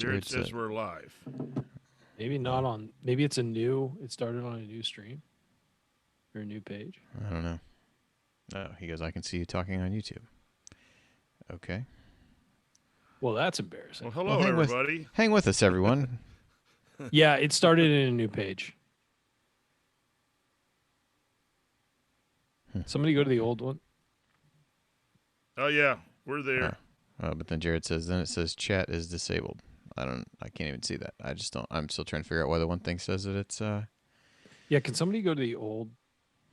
Jared says we're live. Maybe not on. Maybe it's it started on a new stream or a new page. I don't know. Oh, he goes, I can see you talking on YouTube. Okay. Well, that's embarrassing. Well, hello, everybody. Hang with us, everyone. Yeah, it started in a new page. Somebody go to the old one. Oh, yeah. We're there. But then Jared says, then it says chat is disabled. I can't even see that. I'm still trying to figure out why the one thing says that it's... Yeah, can somebody go to the old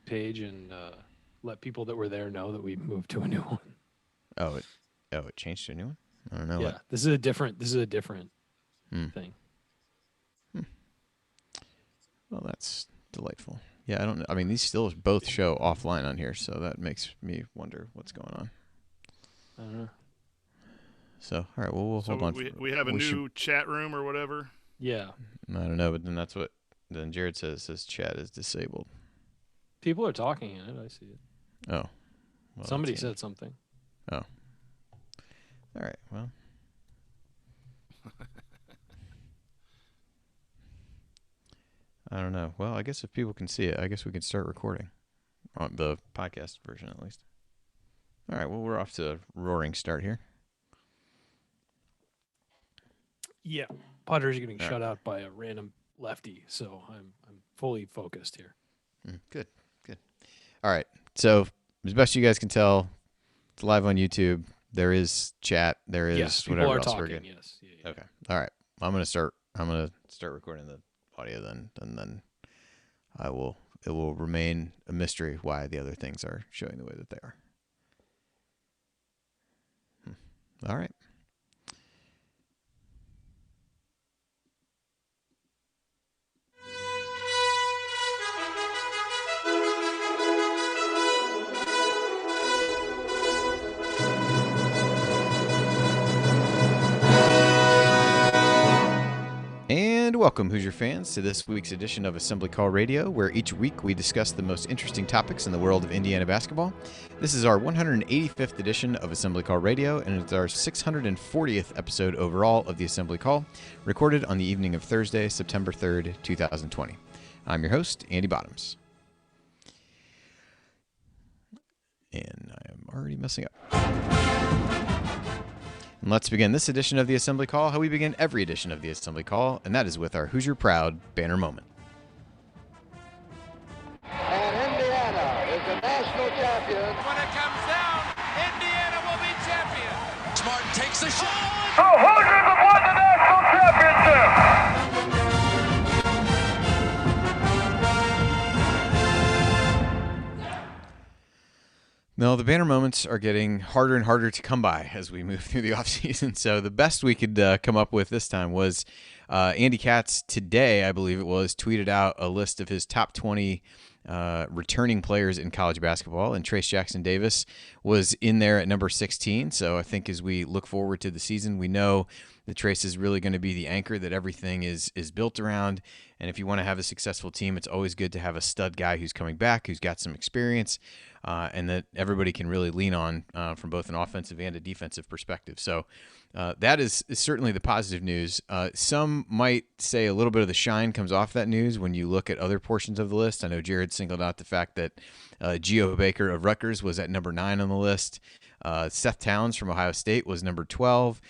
page and let people that were there know that we moved to a new one? Oh, it changed to a new one? I don't know. Yeah, this is a different thing. Well, that's delightful. Yeah, I don't know. I mean, these still both show offline on here, so that makes me wonder what's going on. I don't know. So, all right, well, we'll hold on. We have a new chat room or whatever? Yeah. I don't know, but then Jared says chat is disabled. People are talking in it. I see it. Oh. Well, somebody said something. Oh. All right, well. I don't know. Well, I guess if people can see it, I guess we can start recording. On the podcast version, at least. All right, well, we're off to a roaring start here. Yeah. Potter's getting shut out by a random lefty, so I'm fully focused here. Good. All right, so as best you guys can tell, it's live on YouTube. There is chat. There is whatever else talking, we're getting. Yes. Yeah. Okay. All right. I'm gonna start recording the audio then, and then it will remain a mystery why the other things are showing the way that they are. All right. And welcome, Hoosier fans, to this week's edition of Assembly Call Radio, where each week we discuss the most interesting topics in the world of Indiana basketball. This is our 185th edition of Assembly Call Radio, and it's our 640th episode overall of the Assembly Call, recorded on the evening of Thursday, September 3rd, 2020. I'm your host, Andy Bottoms. And I am already messing up. And let's begin this edition of the Assembly Call how we begin every edition of the Assembly Call, and that is with our Hoosier Proud banner moment. And Indiana is the national champion. When it comes down, Indiana will be champion. Smart takes the shot. The Hoosiers have won the national championship. No, the banner moments are getting harder and harder to come by as we move through the offseason. So the best we could come up with this time was Andy Katz today, I believe it was, tweeted out a list of his top 20 returning players in college basketball, and Trayce Jackson-Davis was in there at number 16. So I think as we look forward to the season, we know that Trayce is really going to be the anchor that everything is built around. And if you want to have a successful team, it's always good to have a stud guy who's coming back, who's got some experience, and that everybody can really lean on from both an offensive and a defensive perspective. So that is certainly the positive news. Some might say a little bit of the shine comes off that news when you look at other portions of the list. I know Jared singled out the fact that Geo Baker of Rutgers was at number 9 on the list. Seth Towns from Ohio State was number 12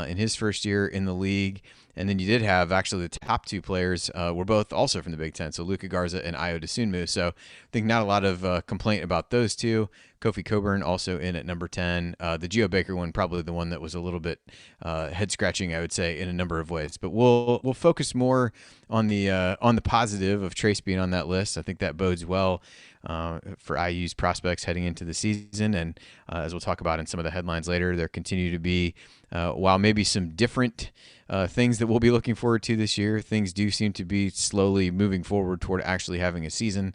in his first year in the league. And then you did have actually the top two players were both also from the Big Ten, so Luka Garza and Ayo Dosunmu. So I think not a lot of complaint about those two. Kofi Coburn also in at number 10. The Geo Baker one probably the one that was a little bit head-scratching, I would say, in a number of ways. But we'll focus more on the positive of Trayce being on that list. I think that bodes well for IU's prospects heading into the season. And as we'll talk about in some of the headlines later, there continue to be, while maybe some different things that we'll be looking forward to this year, things do seem to be slowly moving forward toward actually having a season.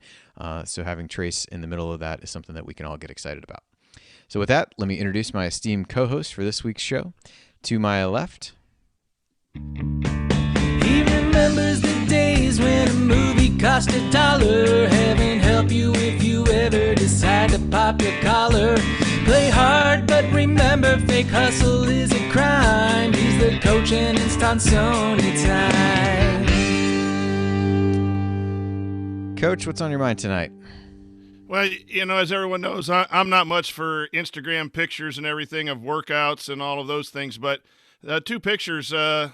So having Trayce in the middle of that is something that we can all get excited about. So with that, let me introduce my esteemed co-host for this week's show. To my left. He remembers the days when a movie cost $1. Heaven help you if you ever decide to pop your collar. Play hard, but remember, fake hustle is a crime. He's the coach and it's Tonsoni time. Coach, what's on your mind tonight? Well, as everyone knows, I'm not much for Instagram pictures and everything of workouts and all of those things, but two pictures as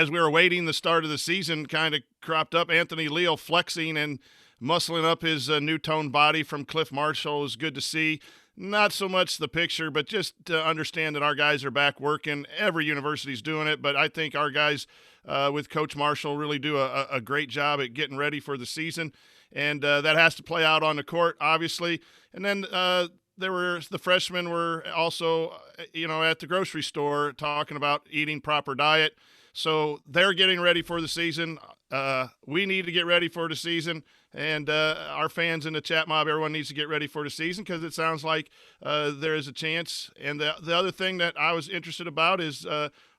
we were awaiting the start of the season kind of cropped up. Anthony Leal flexing and muscling up his new-toned body from Cliff Marshall was good to see. Not so much the picture, but just to understand that our guys are back working. Every university's doing it, but I think our guys with Coach Marshall really do a great job at getting ready for the season. And that has to play out on the court, obviously. And then the freshmen were also, at the grocery store talking about eating proper diet. So they're getting ready for the season. We need to get ready for the season. And our fans in the chat mob, everyone needs to get ready for the season because it sounds like there is a chance. And the other thing that I was interested about is,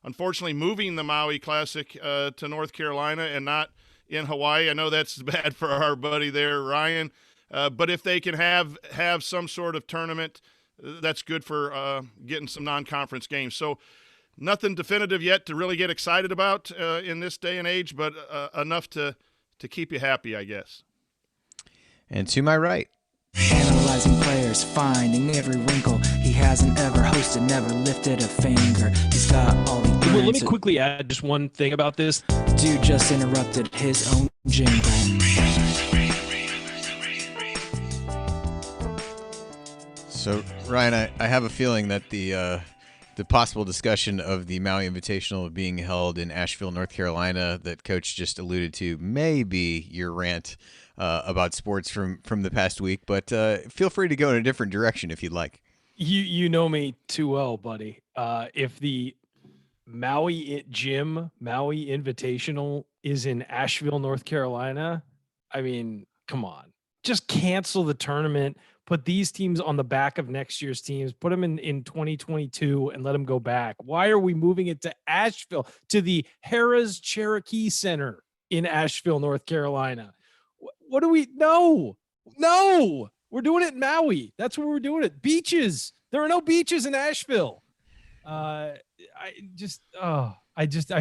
unfortunately, moving the Maui Classic to North Carolina and not in Hawaii. I know that's bad for our buddy there, Ryan. But if they can have some sort of tournament, that's good for getting some non-conference games. So nothing definitive yet to really get excited about in this day and age, but enough to keep you happy, I guess. And to my right. Analyzing players, finding every wrinkle. He hasn't ever hosted, never lifted a finger. He's got all the Well, let me answers. quickly add just one thing about this. Dude just interrupted his own jingle. So, Ryan, I have a feeling that the possible discussion of the Maui Invitational being held in Asheville, North Carolina, that Coach just alluded to, may be your rant about sports from the past week. But feel free to go in a different direction if you'd like. You know me too well, buddy. If the Maui Invitational is in Asheville, North Carolina, I mean, come on. Just cancel the tournament. Put these teams on the back of next year's teams. Put them in 2022 and let them go back. Why are we moving it to Asheville, to the Harrah's Cherokee Center in Asheville, North Carolina? What do we? No. We're doing it in Maui. That's where we're doing it. Beaches. There are no beaches in Asheville. I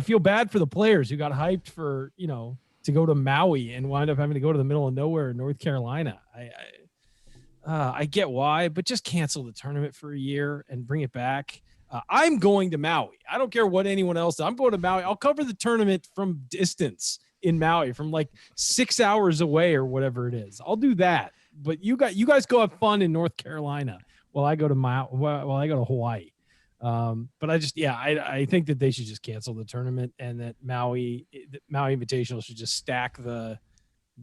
feel bad for the players who got hyped for, to go to Maui and wind up having to go to the middle of nowhere in North Carolina. I get why, but just cancel the tournament for a year and bring it back. I'm going to Maui. I don't care what anyone else does. I'm going to Maui. I'll cover the tournament from distance in Maui, from like 6 hours away or whatever it is. I'll do that. But you guys go have fun in North Carolina while I go to Hawaii. But I think that they should just cancel the tournament, and that Maui Invitational should just stack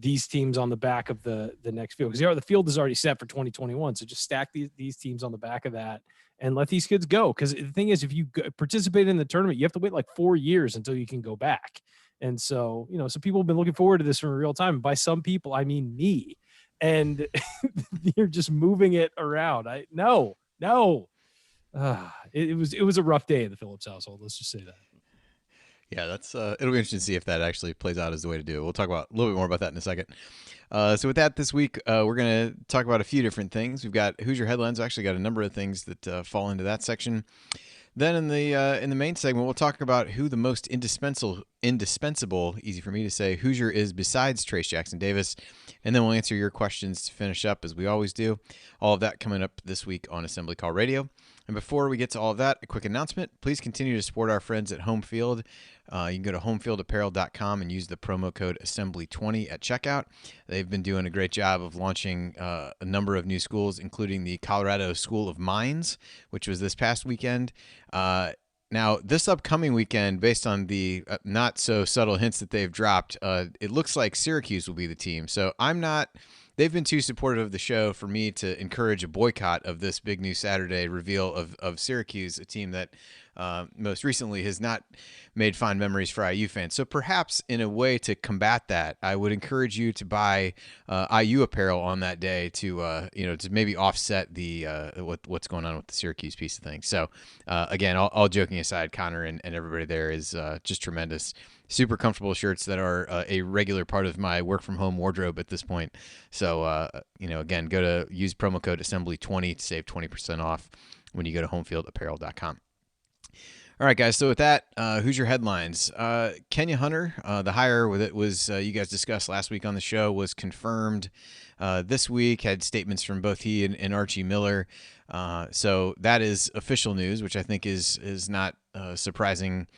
these teams on the back of the next field, because the field is already set for 2021. So just stack these teams on the back of that and let these kids go. Because the thing is, if you participate in the tournament, you have to wait like 4 years until you can go back. And so, so people have been looking forward to this from real time. By some people, I mean me. And you're just moving it around. No. It was a rough day in the Phillips household. Let's just say that. Yeah, that's it'll be interesting to see if that actually plays out as the way to do it. We'll talk about a little bit more about that in a second. So with that, this week we're going to talk about a few different things. We've got Hoosier headlines. We've actually got a number of things that fall into that section. Then in the main segment, we'll talk about who the most indispensable, easy for me to say, Hoosier is besides Trayce Jackson-Davis. And then we'll answer your questions to finish up, as we always do. All of that coming up this week on Assembly Call Radio. And before we get to all of that, a quick announcement. Please continue to support our friends at Home Field. You can go to homefieldapparel.com and use the promo code Assembly20 at checkout. They've been doing a great job of launching a number of new schools, including the Colorado School of Mines, which was this past weekend. Now, this upcoming weekend, based on the not so subtle hints that they've dropped, it looks like Syracuse will be the team. So they've been too supportive of the show for me to encourage a boycott of this big new Saturday reveal of Syracuse, a team that most recently has not made fond memories for IU fans. So perhaps in a way to combat that, I would encourage you to buy IU apparel on that day to maybe offset the what's going on with the Syracuse piece of things. So again, all joking aside, Connor and everybody there is just tremendous. Super comfortable shirts that are a regular part of my work from home wardrobe at this point. So, again, use promo code Assembly20 to save 20% off when you go to homefieldapparel.com. All right, guys. So with that, who's your headlines? Kenya Hunter, the hire that was you guys discussed last week on the show, was confirmed this week. Had statements from both he and Archie Miller. So that is official news, which I think is not surprising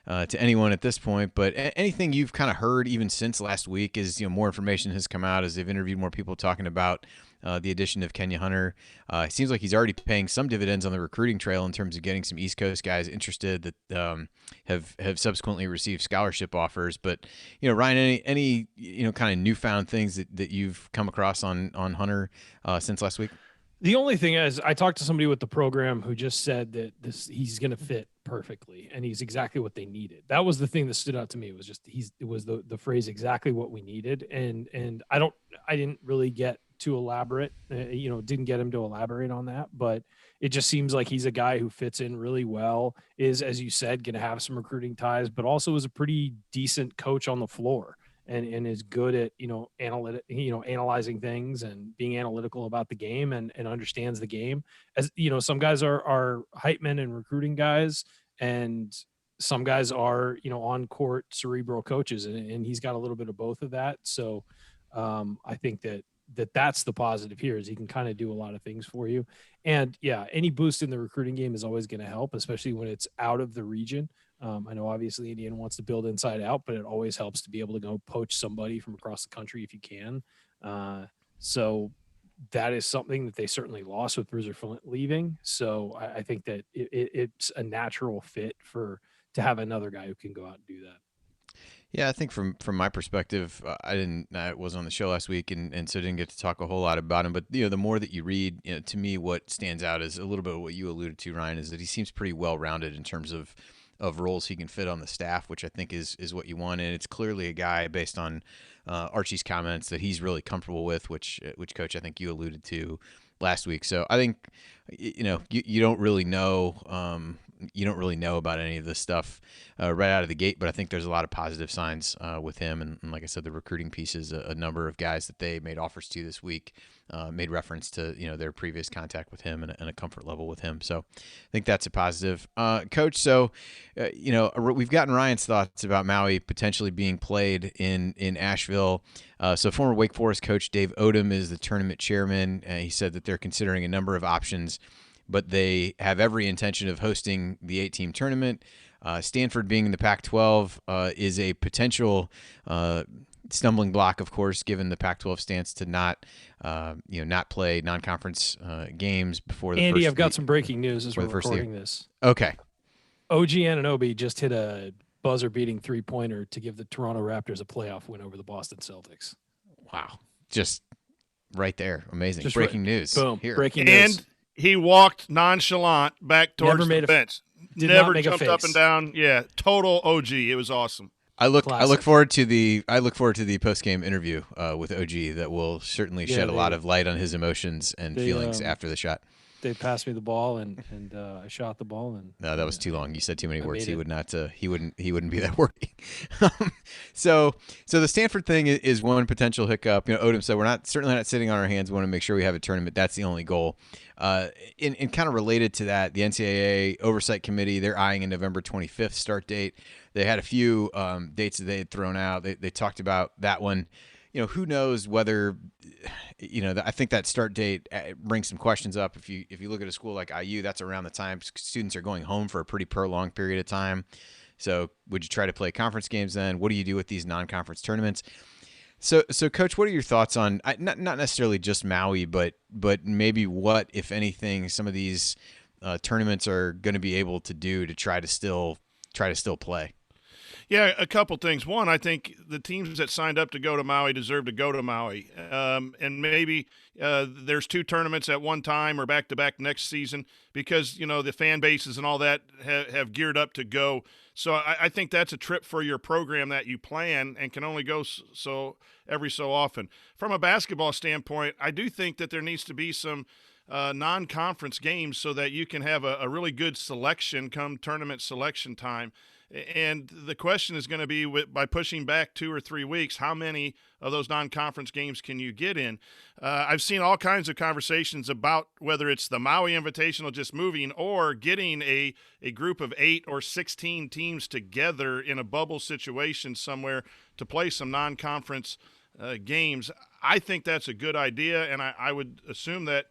to anyone at this point. But anything you've kind of heard even since last week is, more information has come out as they've interviewed more people talking about the addition of Kenya Hunter. It seems like he's already paying some dividends on the recruiting trail in terms of getting some East Coast guys interested that have subsequently received scholarship offers. But Ryan, any kind of newfound things that you've come across on Hunter since last week? The only thing is, I talked to somebody with the program who just said that he's going to fit perfectly, and he's exactly what they needed. That was the thing that stood out to me. It was just it was the phrase exactly what we needed, and I didn't really get too elaborate. Didn't get him to elaborate on that, but it just seems like he's a guy who fits in really well. Is, as you said, going to have some recruiting ties, but also is a pretty decent coach on the floor. And is good at, analyzing things and being analytical about the game and understands the game. As some guys are hype men and recruiting guys, and some guys are, on court cerebral coaches, and he's got a little bit of both of that. So I think that's the positive here, is he can kind of do a lot of things for you. And yeah, any boost in the recruiting game is always going to help, especially when it's out of the region. I know obviously Indiana wants to build inside out, but it always helps to be able to go poach somebody from across the country if you can. So that is something that they certainly lost with Bruiser Flint leaving. So I think that it's a natural fit to have another guy who can go out and do that. Yeah, I think from my perspective, I was on the show last week and so didn't get to talk a whole lot about him. But the more that you read, to me, what stands out is a little bit of what you alluded to, Ryan, is that he seems pretty well rounded in terms of roles he can fit on the staff, which I think is what you want. And it's clearly a guy, based on Archie's comments, that he's really comfortable with, which Coach, I think you alluded to last week. So I think you don't really know. You don't really know about any of this stuff right out of the gate, but I think there's a lot of positive signs with him. And like I said, the recruiting piece is a number of guys that they made offers to this week made reference to their previous contact with him and a comfort level with him. So I think that's a positive. Coach, so we've gotten Ryan's thoughts about Maui potentially being played in Asheville. So former Wake Forest coach Dave Odom is the tournament chairman. He said that they're considering a number of options, but they have every intention of hosting the 8-team tournament. Stanford, being in the Pac-12, is a potential stumbling block, of course, given the Pac-12 stance to not play non-conference games before the Andy, first I've got week, some breaking news as we're recording year. this. Okay. OG Anunoby just hit a buzzer-beating three-pointer to give the Toronto Raptors a playoff win over the Boston Celtics. Wow. Just right there. Amazing. Just breaking news. Boom. Here. Breaking news. And he walked nonchalant back towards the bench. Never jumped up and down. Yeah, total OG. It was awesome. I look forward to the post game interview with OG that will certainly shed a lot of light on his emotions and feelings after the shot. They passed me the ball and I shot the ball and no, that was too long. You said too many words. He would not. He wouldn't be that wordy. So the Stanford thing is one potential hiccup. Odom said we're certainly not sitting on our hands. We want to make sure we have a tournament. That's the only goal. And kind of related to that, the NCAA Oversight Committee, they're eyeing a November 25th start date. They had a few dates that they had thrown out. They talked about that one. Who knows whether, I think that start date brings some questions up. If you look at a school like IU, that's around the time students are going home for a pretty prolonged period of time. So would you try to play conference games then? What do you do with these non-conference tournaments? So Coach, what are your thoughts on not necessarily just Maui, but maybe what, if anything, some of these tournaments are going to be able to do to try to still play? Yeah, a couple things. One, I think the teams that signed up to go to Maui deserve to go to Maui. And maybe there's 2 tournaments at one time or back-to-back next season because, the fan bases and all that have geared up to go. So I think that's a trip for your program that you plan and can only go so every so often. From a basketball standpoint, I do think that there needs to be some non-conference games so that you can have a really good selection come tournament selection time. And the question is going to be, by pushing back 2 or 3 weeks, how many of those non-conference games can you get in? I've seen all kinds of conversations about whether it's the Maui Invitational just moving or getting a group of 8 or 16 teams together in a bubble situation somewhere to play some non-conference games. I think that's a good idea, and I would assume that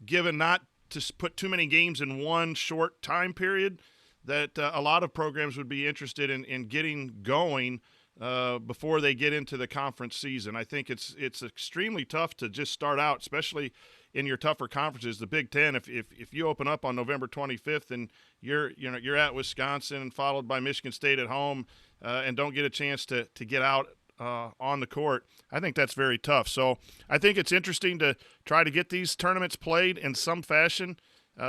given not to put too many games in one short time period, that a lot of programs would be interested in getting going before they get into the conference season. I think it's extremely tough to just start out, especially in your tougher conferences. The Big Ten, if you open up on November 25th and you're at Wisconsin and followed by Michigan State at home and don't get a chance to get out on the court, I think that's very tough. So I think it's interesting to try to get these tournaments played in some fashion.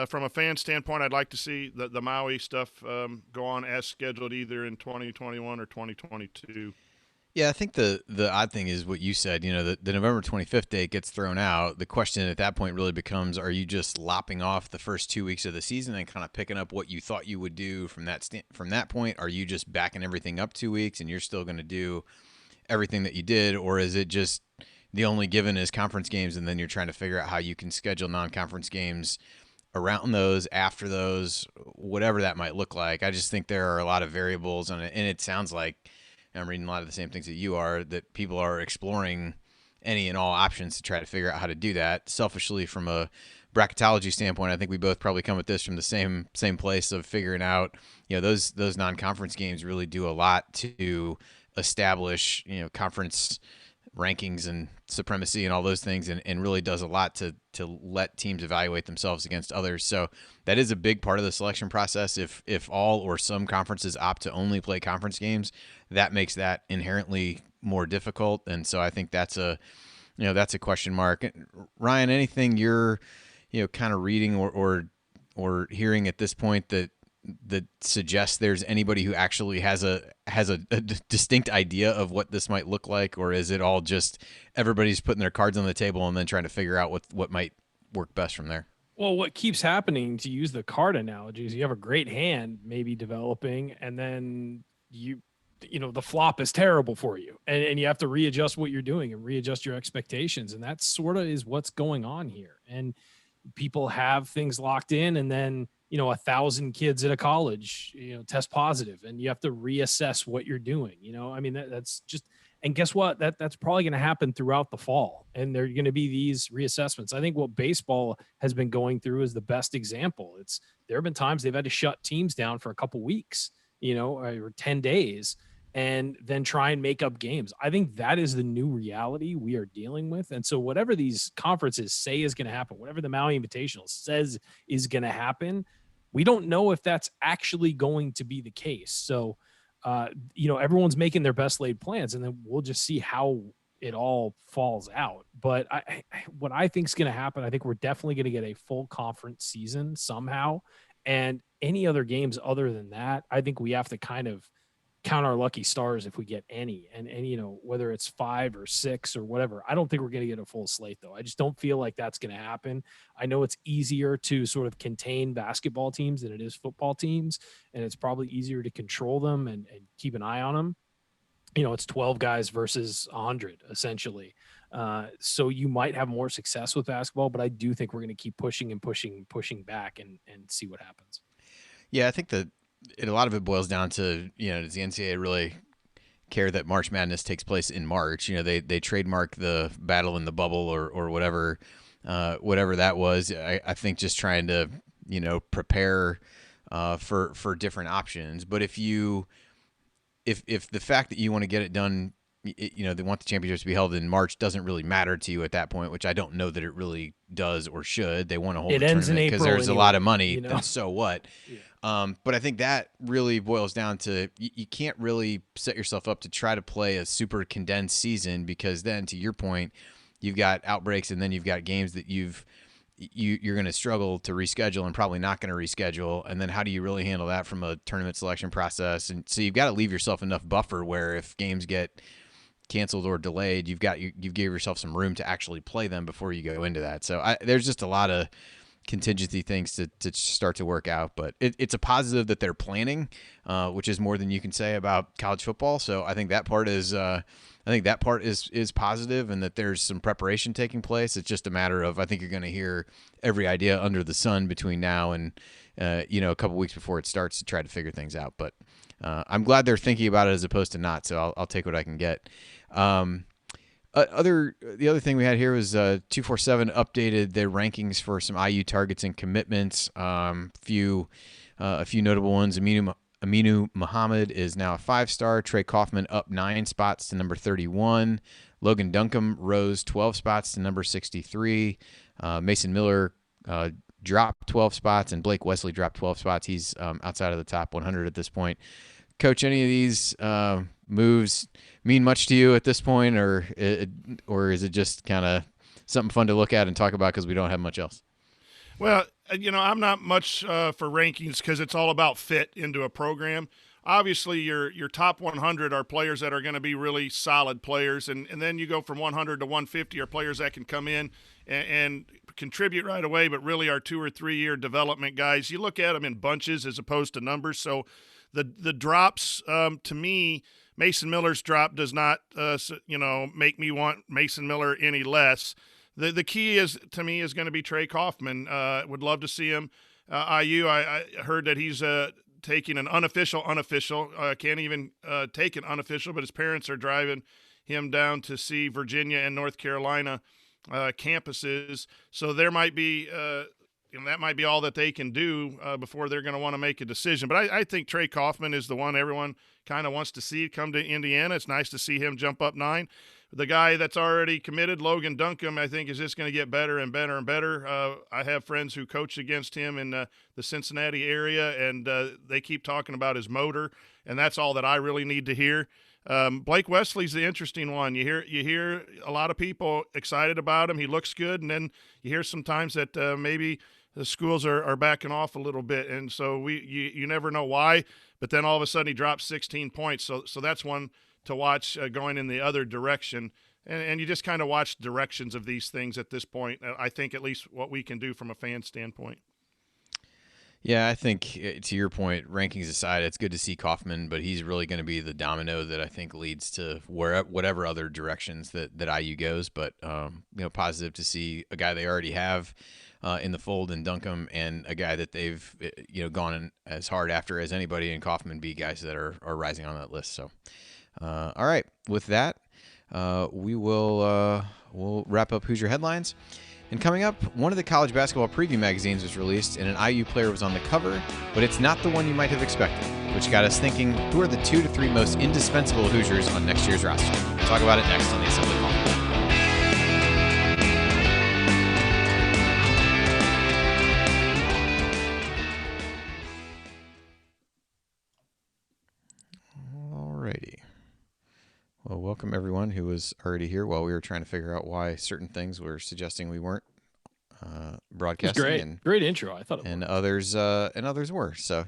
From a fan standpoint, I'd like to see the Maui stuff go on as scheduled, either in 2021 or 2022. Yeah, I think the odd thing is what you said. The November 25th date gets thrown out. The question at that point really becomes: are you just lopping off the first 2 weeks of the season and kind of picking up what you thought you would do from that point? Are you just backing everything up 2 weeks and you're still going to do everything that you did, or is it just the only given is conference games, and then you're trying to figure out how you can schedule non-conference games around those, after those, whatever that might look like? I just think there are a lot of variables on it, and it sounds like, and I'm reading a lot of the same things that you are, that people are exploring any and all options to try to figure out how to do that. Selfishly, from a bracketology standpoint, I think we both probably come at this from the same place of figuring out, those non-conference games really do a lot to establish, conference rankings and supremacy and all those things, and really does a lot to let teams evaluate themselves against others. So that is a big part of the selection process. If all or some conferences opt to only play conference games, that makes that inherently more difficult. And so I think that's a question mark. Ryan, anything you're kind of reading or hearing at this point that suggests there's anybody who actually has a distinct idea of what this might look like, or is it all just everybody's putting their cards on the table and then trying to figure out what might work best from there? Well, what keeps happening, to use the card analogy, is you have a great hand maybe developing, and then the flop is terrible for you, and you have to readjust what you're doing and readjust your expectations, and that sort of is what's going on here. And people have things locked in, and then 1,000 kids at a college, test positive, and you have to reassess what you're doing. That's just, and guess what? That's probably going to happen throughout the fall, and there are going to be these reassessments. I think what baseball has been going through is the best example. There have been times they've had to shut teams down for a couple weeks, or 10 days, and then try and make up games. I think that is the new reality we are dealing with. And so whatever these conferences say is going to happen, whatever the Maui Invitational says is going to happen, we don't know if that's actually going to be the case. So, everyone's making their best laid plans, and then we'll just see how it all falls out. But what I think is going to happen, I think we're definitely going to get a full conference season somehow. And any other games other than that, I think we have to kind of count our lucky stars if we get any, and whether it's 5 or 6 or whatever. I don't think we're going to get a full slate, though. I just don't feel like that's going to happen. I know it's easier to sort of contain basketball teams than it is football teams, and it's probably easier to control them and keep an eye on them. It's 12 guys versus 100 essentially. So you might have more success with basketball, but I do think we're going to keep pushing back and see what happens. Yeah, I think that a lot of it boils down to, does the NCAA really care that March Madness takes place in March? They trademark the battle in the bubble or whatever that was. I think just trying to, prepare for different options. But if the fact that you want to get it done, they want the championships to be held in March doesn't really matter to you at that point, which I don't know that it really does or should. They want to hold the tournament because there's a lot of money. Then so what? Yeah. But I think that really boils down to you can't really set yourself up to try to play a super condensed season, because then, to your point, you've got outbreaks, and then you've got games that you're going to struggle to reschedule and probably not going to reschedule. And then how do you really handle that from a tournament selection process? And so you've got to leave yourself enough buffer where if games get canceled or delayed, you've gave yourself some room to actually play them before you go into that. So there's just a lot of contingency things to start to work out. But it's a positive that they're planning, which is more than you can say about college football. So I think that part is positive, and that there's some preparation taking place. It's just a matter of, I think you're going to hear every idea under the sun between now and a couple weeks before it starts to try to figure things out. But I'm glad they're thinking about it as opposed to not. So I'll take what I can get. The other thing we had here was 247 updated their rankings for some IU targets and commitments. A few notable ones. Aminu Muhammad is now a 5-star. Trey Kaufman up 9 spots to number 31. Logan Duncombe rose 12 spots to number 63. Mason Miller dropped 12 spots, and Blake Wesley dropped 12 spots. He's outside of the top 100 at this point. Coach, any of these moves mean much to you at this point, or is it just kind of something fun to look at and talk about because we don't have much else? Well, I'm not much for rankings because it's all about fit into a program. Obviously, your top 100 are players that are going to be really solid players, and then you go from 100 to 150 are players that can come in and contribute right away, but really are 2 or 3 year development guys. You look at them in bunches as opposed to numbers. So the drops, to me, Mason Miller's drop does not make me want Mason Miller any less. The key is, to me, is going to be Trey Kaufman. Would love to see him. IU, I heard that he's taking an unofficial, can't even take an unofficial, but his parents are driving him down to see Virginia and North Carolina campuses. So there might be, that might be all that they can do before they're going to want to make a decision. But I think Trey Kaufman is the one everyone kind of wants to see come to Indiana. It's nice to see him jump up 9. The guy that's already committed, Logan Duncombe, I think is just going to get better and better and better. I have friends who coach against him in the Cincinnati area, and they keep talking about his motor, and that's all that I really need to hear. Blake Wesley's the interesting one. You hear a lot of people excited about him. He looks good, and then you hear sometimes that maybe the schools are backing off a little bit, and so you never know why. But then all of a sudden he drops 16 points, so that's one to watch going in the other direction. And you just kind of watch directions of these things at this point. I think at least what we can do from a fan standpoint. Yeah, I think to your point, rankings aside, it's good to see Kaufman, but he's really going to be the domino that I think leads to whatever other directions that IU goes. But positive to see a guy they already have in the fold in Duncombe, and a guy that they've gone as hard after as anybody in Kaufman be guys that are rising on that list. So, all right, with that, we'll wrap up Hoosier headlines. And coming up, one of the college basketball preview magazines was released, and an IU player was on the cover, but it's not the one you might have expected, which got us thinking, who are the 2 to 3 most indispensable Hoosiers on next year's roster? We'll talk about it next on the Assembly Call. Alrighty. Well, welcome everyone who was already here while we were trying to figure out why certain things were suggesting we weren't broadcasting. Great, great intro. I thought, others were. So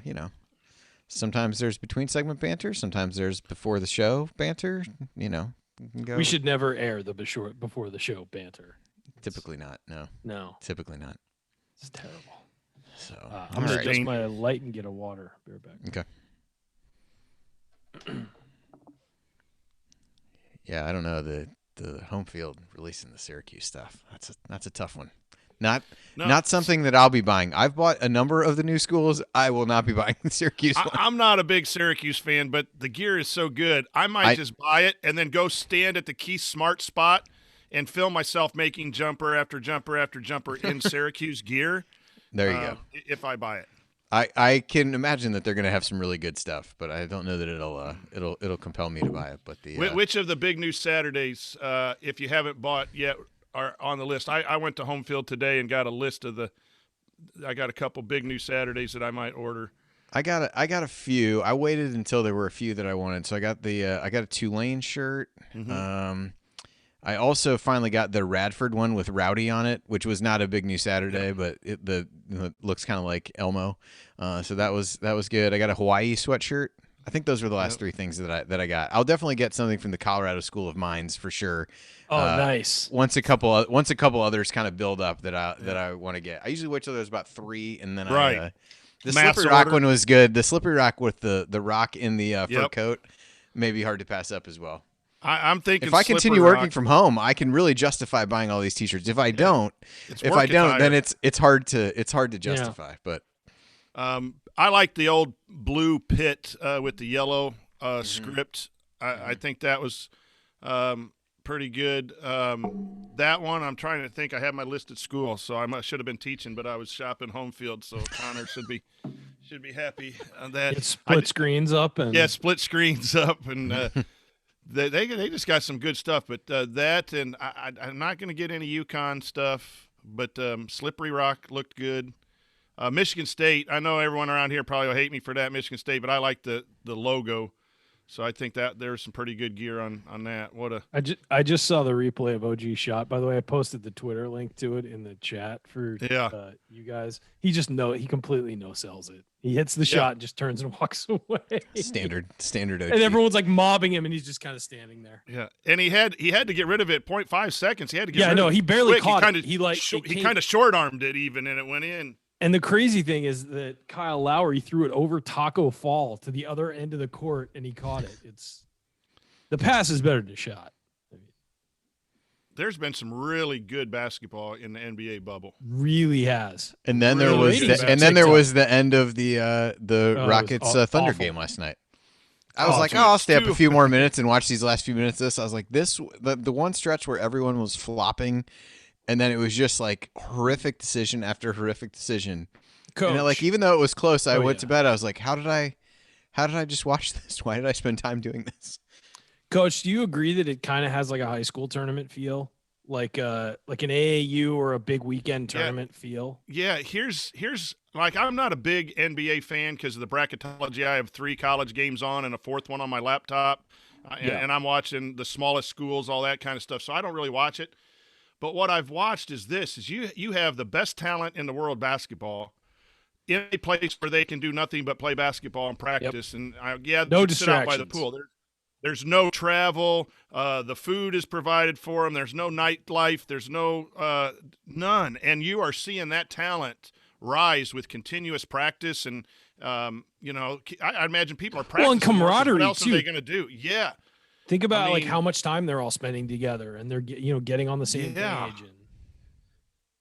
sometimes there's between segment banter, sometimes there's before the show banter. We should never air the before the show banter. Typically not. No. Typically not. It's terrible. So I'm gonna adjust my light and get a water. Be right back. Okay. Yeah, I don't know the home field releasing the Syracuse stuff. That's a tough one. Not something that I'll be buying. I've bought a number of the new schools. I will not be buying the Syracuse one. I'm not a big Syracuse fan, but the gear is so good. I might just buy it and then go stand at the Keith Smart spot and film myself making jumper after jumper after jumper in Syracuse gear. There you go. If I buy it. I can imagine that they're going to have some really good stuff, but I don't know that it'll compel me to buy it. But which of the big news Saturdays, if you haven't bought yet, are on the list? I went to Home Field today and got a list of I got a couple big news Saturdays that I might order. I got a few. I waited until there were a few that I wanted. So I got I got a Tulane shirt. Mm-hmm. I also finally got the Radford one with Rowdy on it, which was not a big news Saturday, but it looks kind of like Elmo. So that was good. I got a Hawaii sweatshirt I think those were the last 3 things that I got. I'll definitely get something from the Colorado School of Mines for sure. Oh, nice. Once a couple others kind of build up that I want to get. I usually wait till there's about 3, and then the Mass slippery rock order. one was good. The slippery rock with the rock in the fur Yep. coat may be hard to pass up as well. I'm thinking If I Slippery continue working Rock. from home, I can really justify buying all these T-shirts. If I don't, It's then work attire. it's hard to justify. But I like the old blue pit with the yellow script. I think that was pretty good. That one, I'm trying to think. I have my list at school, so I should have been teaching, but I was shopping home field, so Connor should be happy on that. It split screens up and Split screens up, and they just got some good stuff. But that, and I'm not going to get any UConn stuff, but Slippery Rock looked good. Michigan State, I know everyone around here probably will hate me for that, Michigan State, but I like the logo. So I think that there's some pretty good gear on that. I just saw the replay of OG shot. By the way, I posted the Twitter link to it in the chat for you guys. He completely no sells it. He hits the shot and just turns and walks away. standard OG. And everyone's like mobbing him, and he's just kind of standing there. Yeah, and he had to get rid of it 0.5 seconds. He had to get rid of it. He barely quick. caught He it. He kind of short armed it even, and it went in. And the crazy thing is that Kyle Lowry threw it over Taco Fall to the other end of the court, and he caught it. The pass is better than the shot. There's been some really good basketball in the NBA bubble. Really has. And then Really there was the end of the Rockets Thunder awful. game last night. I was like, I'll stay up a few more minutes and watch these last few minutes of this. I was like, the one stretch where everyone was flopping, and then it was just like horrific decision after horrific decision. Coach. And even though it was close, I went to bed. I was like, how did I just watch this? Why did I spend time doing this? Coach, do you agree that it kind of has like a high school tournament feel? Like an AAU or a big weekend tournament feel? Yeah, here's like, I'm not a big NBA fan because of the bracketology. I have 3 college games on and a 4th one on my laptop, and I'm watching the smallest schools, all that kind of stuff. So I don't really watch it. But what I've watched is you have the best talent in the world basketball in a place where they can do nothing but play basketball and practice. Yep. And no sit out by the distractions. pool. There's no travel. The food is provided for them. There's no nightlife. There's none. And you are seeing that talent rise with continuous practice. And, I imagine people are practicing. Well, and camaraderie, what else too. are they going to do? Yeah. Think about like how much time they're all spending together, and they're getting on the same page.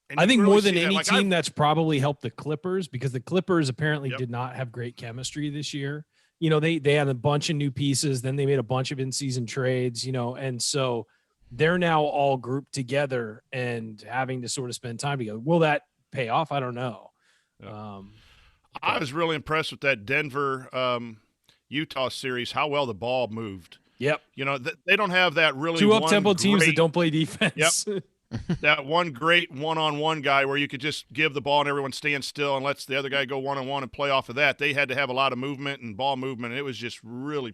And I think really more than see that. any Like, team that's probably helped the Clippers, because the Clippers apparently did not have great chemistry this year. They had a bunch of new pieces, then they made a bunch of in-season trades, and so they're now all grouped together and having to sort of spend time together. Will that pay off? I don't know. Yeah. I was really impressed with that Denver Utah series, how well the ball moved. Yep. They don't have that really 2 up-tempo teams that don't play defense. Yep. That one great one-on-one guy where you could just give the ball and everyone stand still and lets the other guy go one-on-one and play off of that. They had to have a lot of movement and ball movement. And it was just really,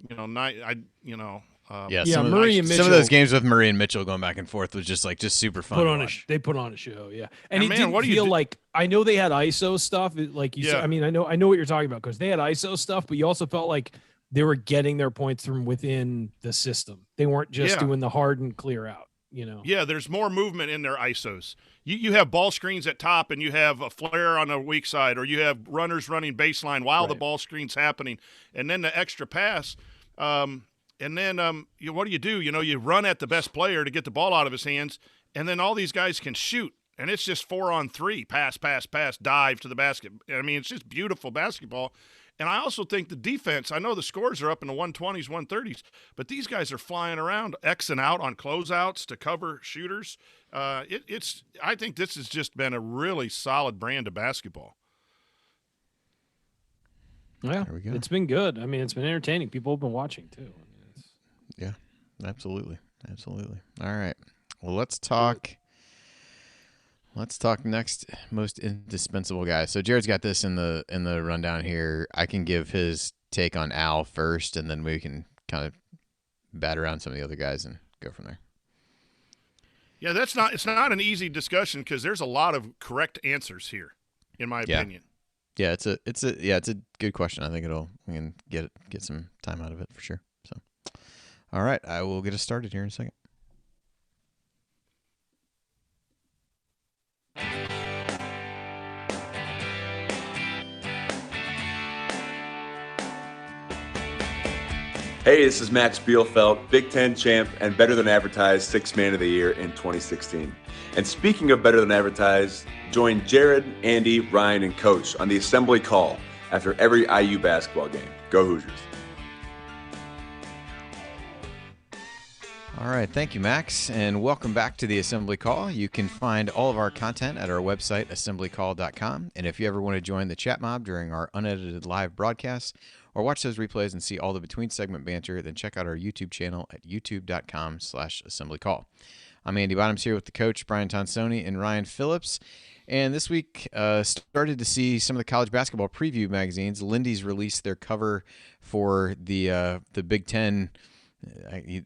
Murray and Mitchell. Some of those games with Murray and Mitchell going back and forth was just super fun. They put on a show, yeah. And it man, didn't what do you feel do? like, I know they had ISO stuff, like you said. I mean, I know what you're talking about, because they had ISO stuff, but you also felt like they were getting their points from within the system. They weren't just doing the hard and clear out. Yeah, there's more movement in their ISOs. You have ball screens at top, and you have a flare on the weak side, or you have runners running baseline while the ball screen's happening, and then the extra pass. And then what do? You run at the best player to get the ball out of his hands, and then all these guys can shoot, and it's just 4-on-3, pass, dive to the basket. I mean, it's just beautiful basketball. And I also think the defense, I know the scores are up in the 120s, 130s, but these guys are flying around, Xing out on closeouts to cover shooters. I think this has just been a really solid brand of basketball. Yeah, there we go. It's been good. I mean, it's been entertaining. People have been watching, too. Yeah, absolutely. All right. Well, let's talk next most indispensable guy. So Jared's got this in the rundown here. I can give his take on Al first, and then we can kind of bat around some of the other guys and go from there. Yeah, it's not an easy discussion because there's a lot of correct answers here, in my opinion. Yeah, it's a good question. I think we can get some time out of it for sure. So, all right, I will get us started here in a second. Hey, this is Max Bielfeldt, Big Ten champ and better than advertised Sixth Man of the Year in 2016. And speaking of better than advertised, join Jared, Andy, Ryan, and Coach on the Assembly Call after every IU basketball game. Go Hoosiers. All right, thank you, Max, and welcome back to the Assembly Call. You can find all of our content at our website, assemblycall.com. And if you ever want to join the chat mob during our unedited live broadcasts or watch those replays and see all the between segment banter, then check out our YouTube channel at youtube.com/assemblycall. I'm Andy Bottoms here with the coach, Brian Tonsoni and Ryan Phillips. And this week, started to see some of the college basketball preview magazines. Lindy's released their cover for the Big Ten.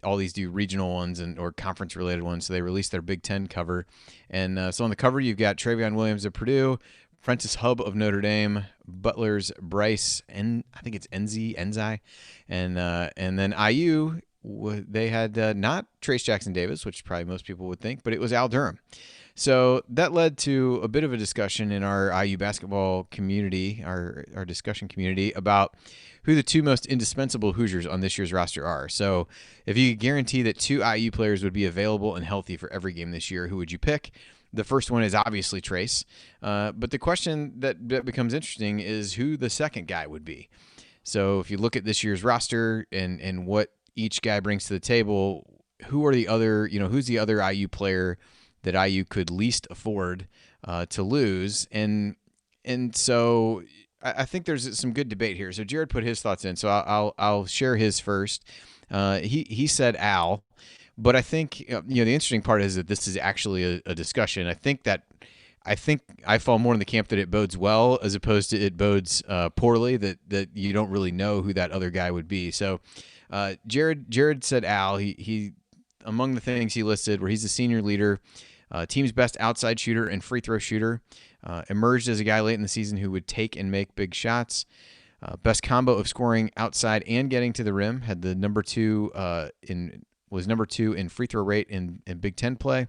All these do regional ones or conference related ones. So they released their Big Ten cover. And so on the cover, you've got Travion Williams of Purdue, Prentice Hub of Notre Dame, Butler's Bryce, and I think it's Enzi. And then IU, they had not Trayce Jackson Davis, which probably most people would think, but it was Al Durham. So that led to a bit of a discussion in our IU basketball community, our discussion community, about who the two most indispensable Hoosiers on this year's roster are. So if you could guarantee that two IU players would be available and healthy for every game this year, who would you pick? The first one is obviously Trayce. But the question that becomes interesting is who the second guy would be. So if you look at this year's roster and what each guy brings to the table, who's the other IU player that IU could least afford to lose? And so I think there's some good debate here. So Jared put his thoughts in, so I'll share his first. He said Al, but I think the interesting part is that this is actually a discussion. I think I fall more in the camp that it bodes well as opposed to it bodes poorly. That you don't really know who that other guy would be. So Jared said Al. He among the things he listed where he's the senior leader, team's best outside shooter and free throw shooter. Emerged as a guy late in the season who would take and make big shots. Best combo of scoring outside and getting to the rim. Had the number two in free throw rate in Big Ten play.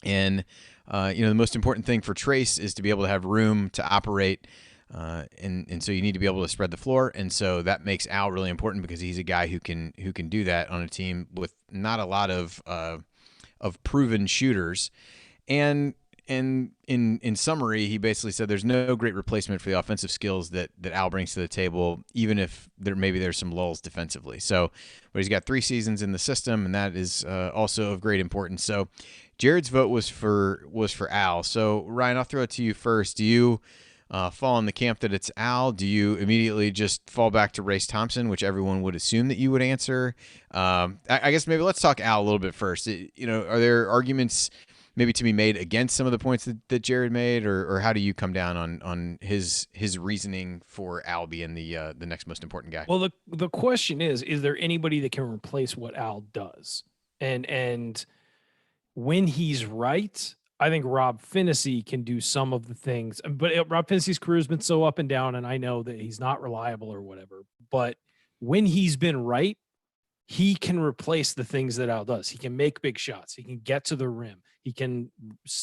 And the most important thing for Trayce is to be able to have room to operate. And so you need to be able to spread the floor. And so that makes Al really important because he's a guy who can do that on a team with not a lot of proven shooters. And in summary, he basically said there's no great replacement for the offensive skills that Al brings to the table, even if there's some lulls defensively. So, but he's got 3 seasons in the system, and that is also of great importance. So, Jared's vote was for Al. So, Ryan, I'll throw it to you first. Do you fall in the camp that it's Al? Do you immediately just fall back to Race Thompson, which everyone would assume that you would answer? I guess maybe let's talk Al a little bit first. Are there arguments maybe to be made against some of the points that Jared made, or how do you come down on his reasoning for Al being the next most important guy? Well, the question is there anybody that can replace what Al does? And when he's right, I think Rob Finney can do some of the things, but Rob Finney's career has been so up and down, and I know that he's not reliable or whatever, but when he's been right, he can replace the things that Al does. He can make big shots. He can get to the rim. He can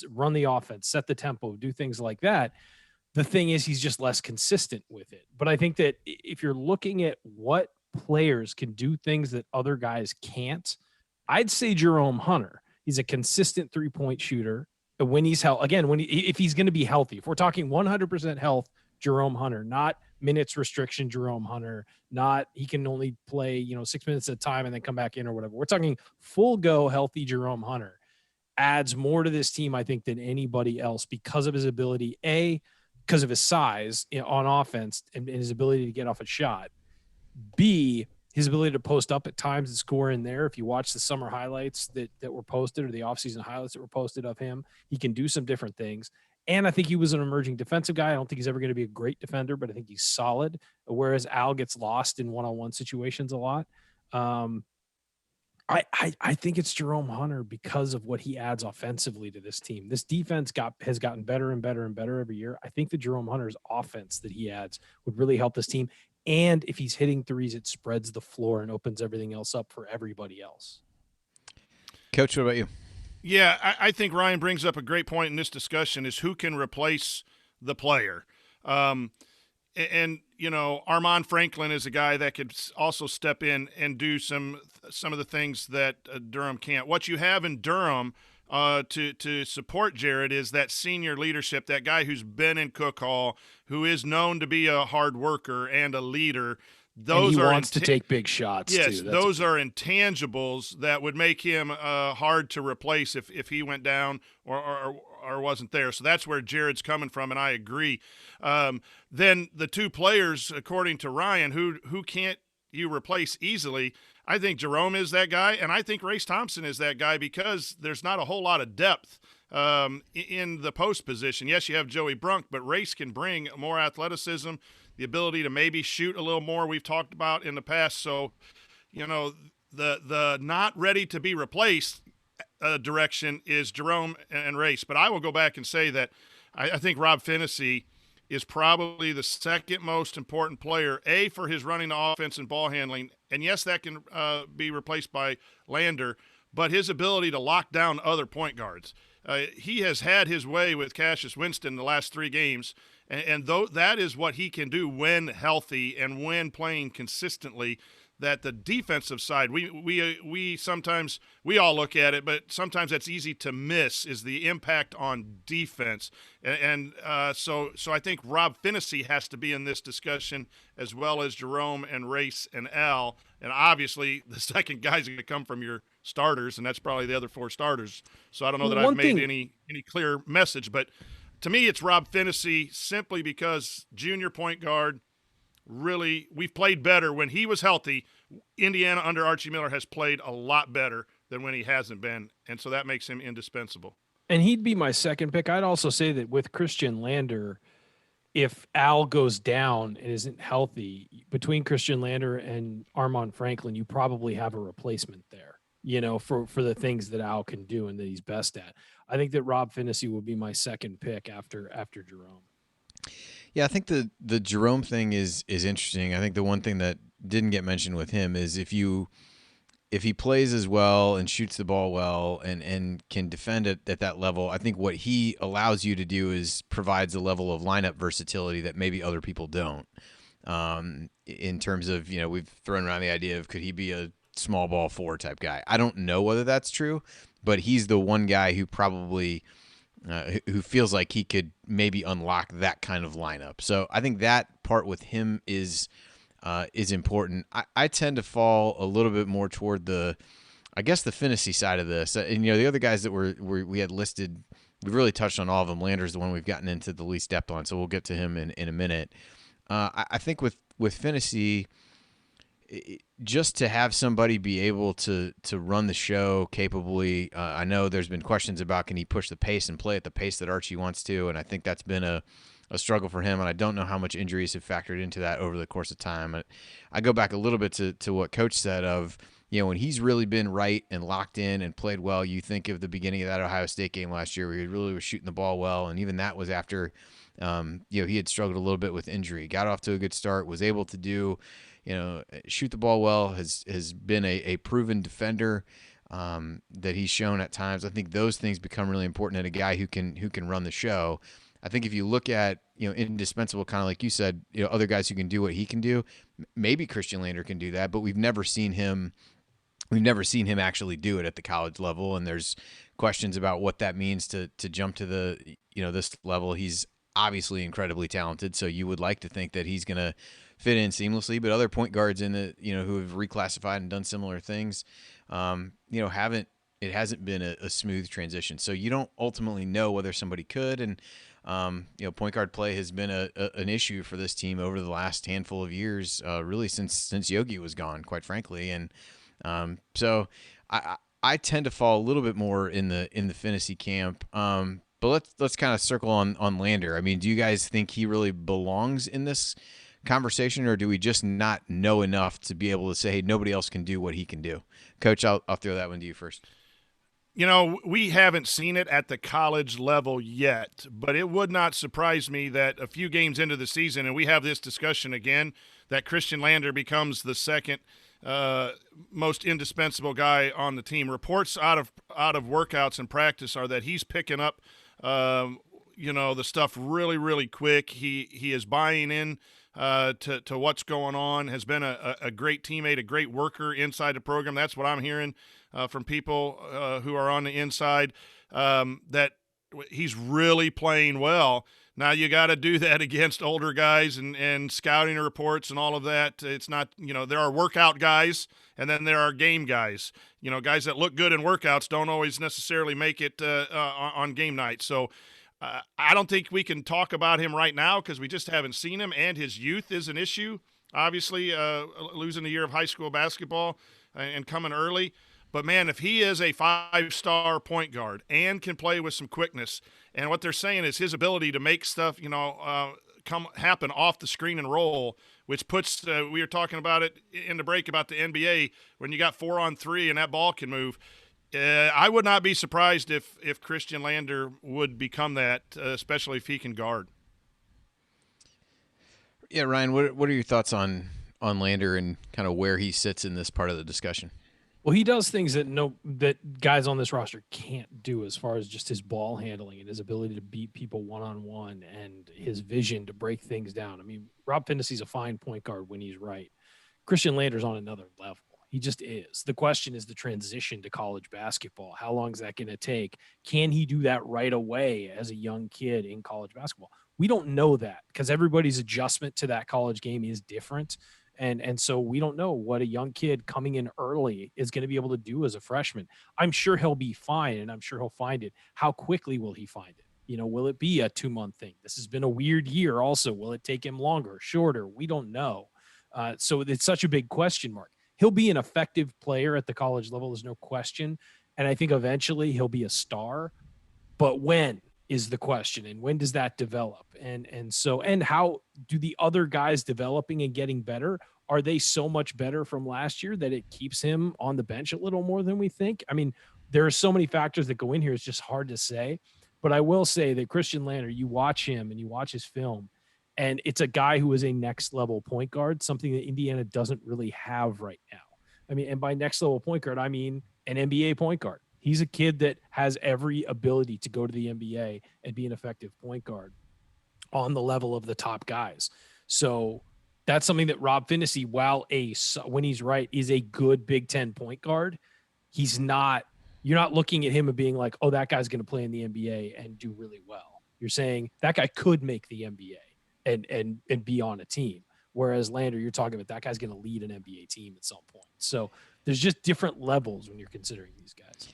run the offense, set the tempo, do things like that. The thing is, he's just less consistent with it. But I think that if you're looking at what players can do things that other guys can't, I'd say Jerome Hunter. He's a consistent 3-point shooter. When he's if he's going to be healthy, if we're talking 100% health, Jerome Hunter, not minutes restriction Jerome Hunter, not he can only play 6 minutes at a time and then come back in or whatever. We're talking full go healthy Jerome Hunter adds more to this team, I think, than anybody else because of his ability, because of his size on offense and his ability to get off a shot, B, his ability to post up at times and score in there. If you watch the summer highlights that were posted or the offseason highlights that were posted of him, he can do some different things. And I think he was an emerging defensive guy. I don't think he's ever going to be a great defender, but I think he's solid, whereas Al gets lost in one-on-one situations a lot. I think it's Jerome Hunter because of what he adds offensively to this team. This defense has gotten better and better and better every year. I think that Jerome Hunter's offense that he adds would really help this team. And if he's hitting threes, it spreads the floor and opens everything else up for everybody else. Coach, what about you? Yeah, I think Ryan brings up a great point in this discussion is who can replace the player. And Armand Franklin is a guy that could also step in and do some of the things that Durham can't. What you have in Durham to support Jared is that senior leadership, that guy who's been in Cook Hall, who is known to be a hard worker and a leader. Those and he wants to take big shots. Yes, too. Those are intangibles that would make him hard to replace if he went down or wasn't there. So that's where Jared's coming from, and I agree. Then the two players, according to Ryan, who can't you replace easily, I think Jerome is that guy, and I think Race Thompson is that guy because there's not a whole lot of depth in the post position. Yes, you have Joey Brunk, but Race can bring more athleticism, the ability to maybe shoot a little more we've talked about in the past. So, the not ready to be replaced direction is Jerome and Race. But I will go back and say that I think Rob Finney is probably the second most important player, A, for his running the offense and ball handling. And yes, that can be replaced by Lander, but his ability to lock down other point guards. He has had his way with Cassius Winston the last 3 games, and though that is what he can do when healthy and when playing consistently. That the defensive side, we sometimes we all look at it, but sometimes that's easy to miss is the impact on defense, and so I think Rob Finney has to be in this discussion as well as Jerome and Race and Al, and obviously the second guy's going to come from your starters, and that's probably the other 4 starters. So I don't know that I've made any clear message, but to me it's Rob Finney simply because junior point guard. Really, we've played better when he was healthy. Indiana under Archie Miller has played a lot better than when he hasn't been, and so that makes him indispensable. And he'd be my second pick. I'd also say that with Christian Lander, if Al goes down and isn't healthy, between Christian Lander and Armand Franklin, you probably have a replacement there, for the things that Al can do and that he's best at. I think that Rob Finney would be my second pick after Jerome. Yeah, I think the Jerome thing is interesting. I think the one thing that didn't get mentioned with him is if he plays as well and shoots the ball well and can defend it at that level, I think what he allows you to do is provides a level of lineup versatility that maybe other people don't. In terms of, we've thrown around the idea of could he be a small ball 4 type guy. I don't know whether that's true, but he's the one guy who probably who feels like he could maybe unlock that kind of lineup. So I think that part with him is important. I tend to fall a little bit more toward the Finney side of this. And, the other guys that we had listed, we've really touched on all of them. Lander's the one we've gotten into the least depth on, so we'll get to him in a minute. I think with Finney, just to have somebody be able to run the show capably, I know there's been questions about can he push the pace and play at the pace that Archie wants to, and I think that's been a struggle for him, and I don't know how much injuries have factored into that over the course of time. I go back a little bit to what Coach said of, when he's really been right and locked in and played well, you think of the beginning of that Ohio State game last year where he really was shooting the ball well, and even that was after he had struggled a little bit with injury. Got off to a good start, was able to do shoot the ball well, has been a proven defender that he's shown at times. I think those things become really important in a guy who can run the show. I think if you look at, indispensable, kind of like you said, other guys who can do what he can do, maybe Christian Lander can do that, but we've never seen him actually do it at the college level. And there's questions about what that means to jump to the, this level. He's obviously incredibly talented. So you would like to think that he's going to fit in seamlessly, but other point guards in the, who have reclassified and done similar things, it hasn't been a smooth transition. So you don't ultimately know whether somebody could. And, point guard play has been an issue for this team over the last handful of years, really since Yogi was gone, quite frankly. And so I tend to fall a little bit more in the Finney camp. But let's kind of circle on Lander. I mean, do you guys think he really belongs in this conversation, or do we just not know enough to be able to say, hey, nobody else can do what he can do? Coach, I'll throw that one to you first. We haven't seen it at the college level yet, but it would not surprise me that a few games into the season, and we have this discussion again, that Christian Lander becomes the second most indispensable guy on the team. Reports out of workouts and practice are that he's picking up, the stuff really, really quick. He is buying in to what's going on, has been a great teammate, a great worker inside the program. That's what I'm hearing from people who are on the inside, that he's really playing well. Now, you got to do that against older guys and scouting reports and all of that. It's not, there are workout guys and then there are game guys. Guys that look good in workouts don't always necessarily make it on game night. So I don't think we can talk about him right now because we just haven't seen him, and his youth is an issue, obviously, losing a year of high school basketball and coming early. But, man, if he is a 5-star point guard and can play with some quickness, and what they're saying is his ability to make stuff, happen off the screen and roll, which puts we were talking about it in the break about the NBA, when you got 4-on-3 and that ball can move. I would not be surprised if Christian Lander would become that, especially if he can guard. Yeah, Ryan, what are your thoughts on Lander and kind of where he sits in this part of the discussion? Well, he does things that guys on this roster can't do, as far as just his ball handling and his ability to beat people one-on-one and his vision to break things down. I mean, Rob Finnessy's a fine point guard when he's right. Christian Lander's on another level. He just is. The question is the transition to college basketball. How long is that going to take? Can he do that right away as a young kid in college basketball? We don't know that because everybody's adjustment to that college game is different. And so we don't know what a young kid coming in early is going to be able to do as a freshman. I'm sure he'll be fine, and I'm sure he'll find it. How quickly will he find it? Will it be a 2-month thing? This has been a weird year also. Will it take him longer, shorter? We don't know. So it's such a big question mark. He'll be an effective player at the college level, there's no question. And I think eventually he'll be a star. But when is the question, and when does that develop? And how do the other guys developing and getting better? Are they so much better from last year that it keeps him on the bench a little more than we think? I mean, there are so many factors that go in here. It's just hard to say. But I will say that Christian Lander, you watch him and you watch his film, and it's a guy who is a next level point guard, something that Indiana doesn't really have right now. I mean, and by next level point guard, I mean an NBA point guard. He's a kid that has every ability to go to the NBA and be an effective point guard on the level of the top guys. So that's something that Rob Phinisee, when he's right, is a good Big Ten point guard. He's not, you're not looking at him and being like, oh, that guy's going to play in the NBA and do really well. You're saying that guy could make the NBA and be on a team. Whereas Lander, you're talking about that guy's going to lead an NBA team at some point. So there's just different levels when you're considering these guys.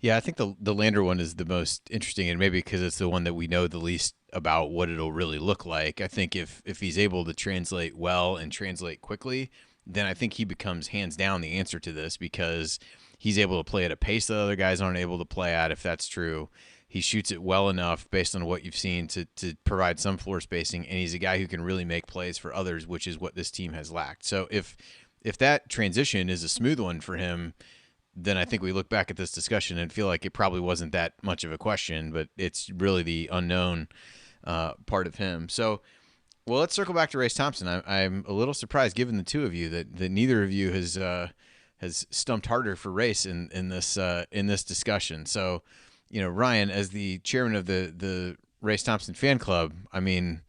Yeah, I think the Lander one is the most interesting, and maybe because it's the one that we know the least about what it'll really look like. I think if he's able to translate well and translate quickly, then I think he becomes hands down the answer to this, because he's able to play at a pace that other guys aren't able to play at, if that's true. He shoots it well enough based on what you've seen to provide some floor spacing, and he's a guy who can really make plays for others, which is what this team has lacked. So if that transition is a smooth one for him, then I think we look back at this discussion and feel like it probably wasn't that much of a question, but it's really the unknown part of him. So, well, let's circle back to Trayce Thompson. I'm a little surprised, given the two of you, that neither of you has stumped harder for Trayce in this discussion. So, Ryan, as the chairman of the Trayce Thompson fan club, I mean,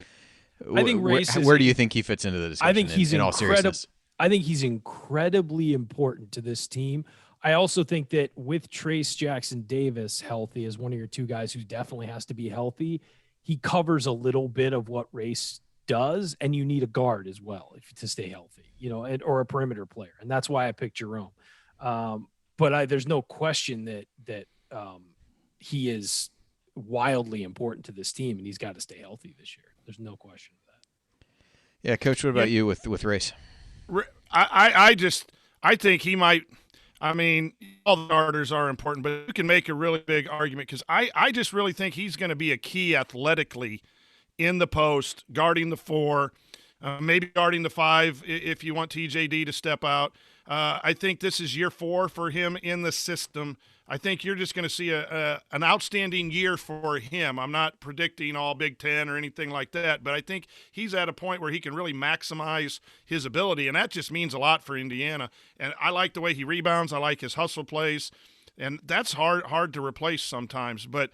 I think where do you think he fits into the discussion? I think he's in all seriousness? I think he's incredibly important to this team. I also think that with Trayce Jackson-Davis healthy as one of your two guys who definitely has to be healthy, he covers a little bit of what Trayce does, and you need a guard as well to stay healthy, or a perimeter player, and that's why I picked Jerome. But there's no question that he is wildly important to this team, and he's got to stay healthy this year. There's no question of that. Yeah, Coach, what about you with Trayce? I think he might. I mean, all the starters are important, but you can make a really big argument, because I just really think he's going to be a key athletically in the post, guarding the four. maybe starting the 5 if you want TJD to step out. I think this is year 4 for him in the system. I think you're just going to see an outstanding year for him. I'm not predicting all Big Ten or anything like that, but I think he's at a point where he can really maximize his ability, and that just means a lot for Indiana. And I like the way he rebounds. I like his hustle plays, and that's hard to replace sometimes. But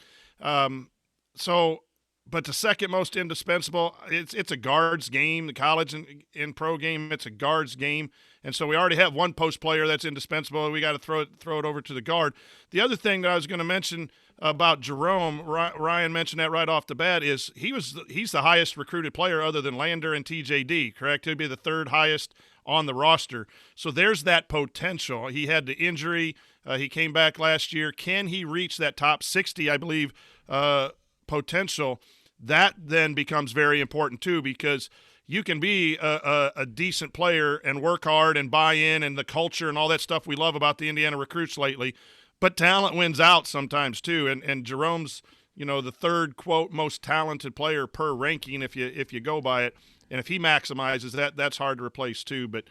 but the second most indispensable, it's a guards game. The college and pro game, it's a guards game. And so we already have one post player that's indispensable. We got to throw it over to the guard. The other thing that I was going to mention about Jerome, Ryan mentioned that right off the bat, is he's the highest recruited player other than Lander and TJD, correct? He'd be the 3rd highest on the roster. So there's that potential. He had the injury. He came back last year. Can he reach that top 60, I believe, potential? That then becomes very important too, because you can be a decent player and work hard and buy in and the culture and all that stuff we love about the Indiana recruits lately, but talent wins out sometimes too. And Jerome's, the 3rd, quote, most talented player per ranking if you go by it. And if he maximizes that, that's hard to replace too. But,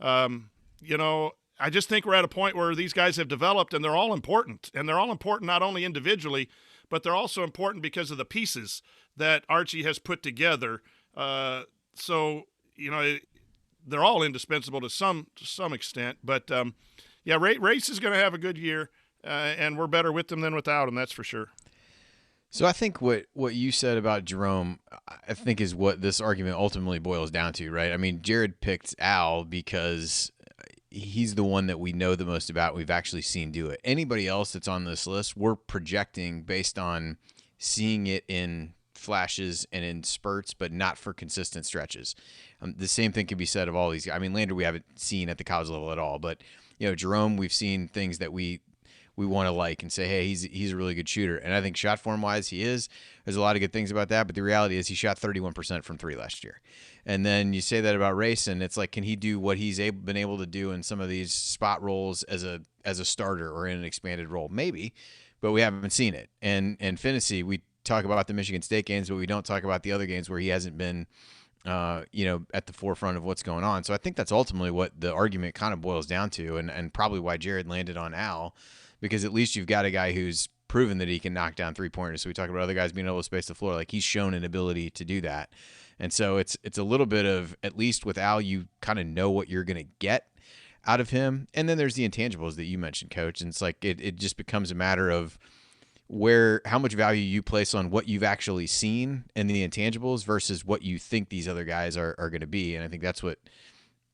I just think we're at a point where these guys have developed and they're all important. And they're all important not only individually, but they're also important because of the pieces that Archie has put together. So, they're all indispensable to some extent. But, Race is going to have a good year, and we're better with them than without him, that's for sure. So I think what you said about Jerome, I think is what this argument ultimately boils down to, right? I mean, Jared picked Al because he's the one that we know the most about. We've actually seen do it. Anybody else that's on this list, we're projecting based on seeing it in flashes and in spurts, but not for consistent stretches. The same thing can be said of all these guys. I mean, Lander we haven't seen at the college level at all, but Jerome, we've seen things that we want to like and say, hey, he's a really good shooter. And I think shot form wise, he is. There's a lot of good things about that, but the reality is he shot 31% from 3 last year. And then you say that about Race, and it's like, can he do what he's been able to do in some of these spot roles as a starter or in an expanded role? Maybe, but we haven't seen it. And Finney, we talk about the Michigan State games, but we don't talk about the other games where he hasn't been, at the forefront of what's going on. So I think that's ultimately what the argument kind of boils down to, and probably why Jared landed on Al, because at least you've got a guy who's proven that he can knock down 3-pointers. So we talk about other guys being able to space the floor. Like, he's shown an ability to do that. And so it's a little bit of, at least with Al, you kind of know what you're going to get out of him. And then there's the intangibles that you mentioned, Coach. And it's like, it just becomes a matter of how much value you place on what you've actually seen in the intangibles versus what you think these other guys are going to be. And I think that's what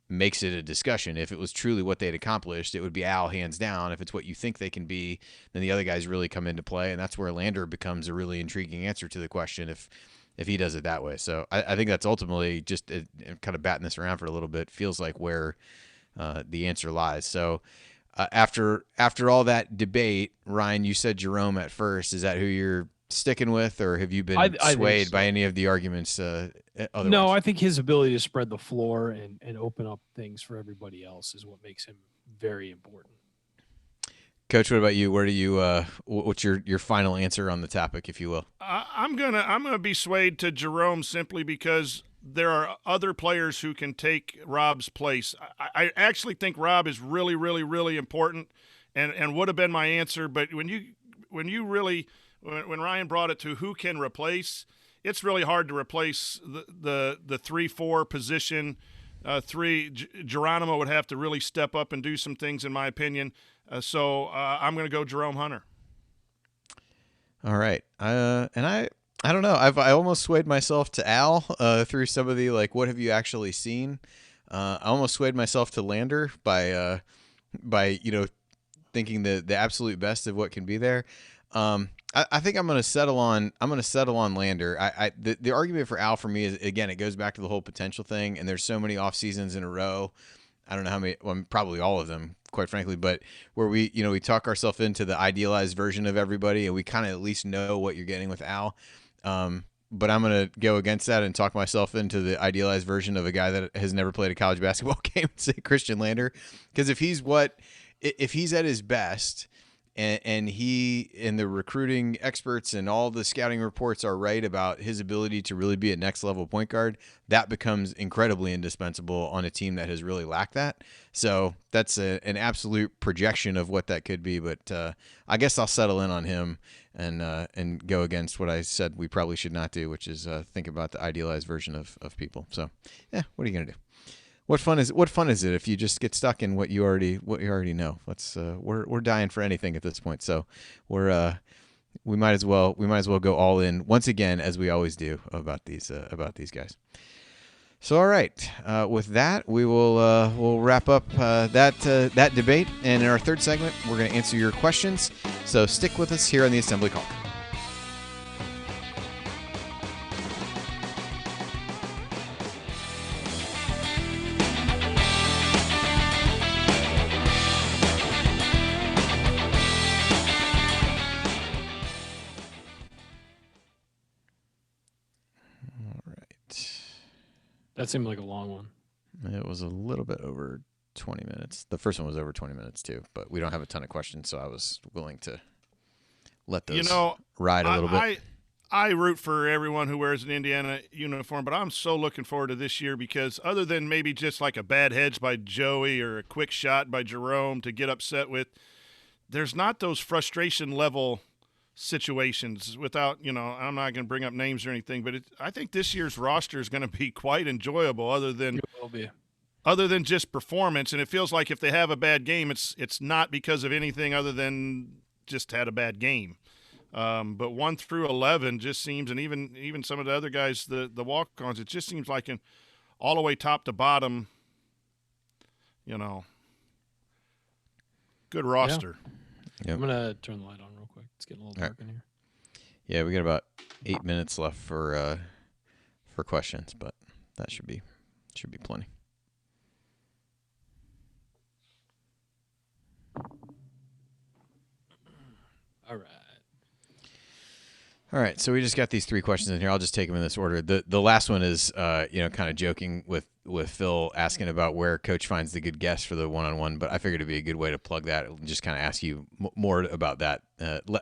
makes it a discussion. If it was truly what they'd accomplished, it would be Al hands down. If it's what you think they can be, then the other guys really come into play. And that's where Lander becomes a really intriguing answer to the question if he does it that way. So I think that's ultimately just kind of batting this around for a little bit, feels like where the answer lies. So after all that debate, Ryan, you said Jerome at first. Is that who you're sticking with, or have you been swayed by any of the arguments otherwise? No, I think his ability to spread the floor and open up things for everybody else is what makes him very important. Coach, what about you? Where do you what's your final answer on the topic, if you will? I'm gonna be swayed to Jerome simply because there are other players who can take Rob's place. I actually think Rob is really, really, really important, and would have been my answer. But when Ryan brought it to who can replace, it's really hard to replace the 3-4 position. Geronimo would have to really step up and do some things, in my opinion. So I'm going to go Jerome Hunter. All right. And I don't know. I almost swayed myself to Al through some of the, like, what have you actually seen? I almost swayed myself to Lander by thinking the absolute best of what can be there. I think I'm going to settle on Lander. The argument for Al for me is, again, it goes back to the whole potential thing, and there's so many off seasons in a row. I don't know how many, well, probably all of them, quite frankly, but where we talk ourselves into the idealized version of everybody, and we kind of at least know what you're getting with Al. But I'm going to go against that and talk myself into the idealized version of a guy that has never played a college basketball game and say Christian Lander. Because if he's at his best, and he and the recruiting experts and all the scouting reports are right about his ability to really be a next level point guard, that becomes incredibly indispensable on a team that has really lacked that. So that's an absolute projection of what that could be. But I guess I'll settle in on him and go against what I said we probably should not do, which is think about the idealized version of people. So yeah, what are you gonna do? What fun is it if you just get stuck in what you already know? We're dying for anything at this point, so we might as well go all in once again, as we always do about these guys. So all right, with that we will we'll wrap up that debate, and in our third segment we're going to answer your questions. So stick with us here on the Assembly Call. That seemed like a long one. It was a little bit over 20 minutes. The first one was over 20 minutes too, but we don't have a ton of questions, so I was willing to let those ride a little bit. I root for everyone who wears an Indiana uniform, but I'm so looking forward to this year because other than maybe just like a bad hedge by Joey or a quick shot by Jerome to get upset with, there's not those frustration level situations without, I'm not going to bring up names or anything, but I think this year's roster is going to be quite enjoyable other than just performance. And it feels like if they have a bad game, it's not because of anything other than just had a bad game. But 1 through 11 just seems, and even some of the other guys, the walk-ons, it just seems like all the way top to bottom, good roster. Yeah. Yep. I'm going to turn the light on real quick. It's getting a little dark in here. Yeah, we got about 8 minutes left for questions, but that should be plenty. All right, so we just got these 3 questions in here. I'll just take them in this order. The last one is, kind of joking with Phil asking about where Coach finds the good guests for the one-on-one, but I figured it'd be a good way to plug that. Just kind of ask you more about that,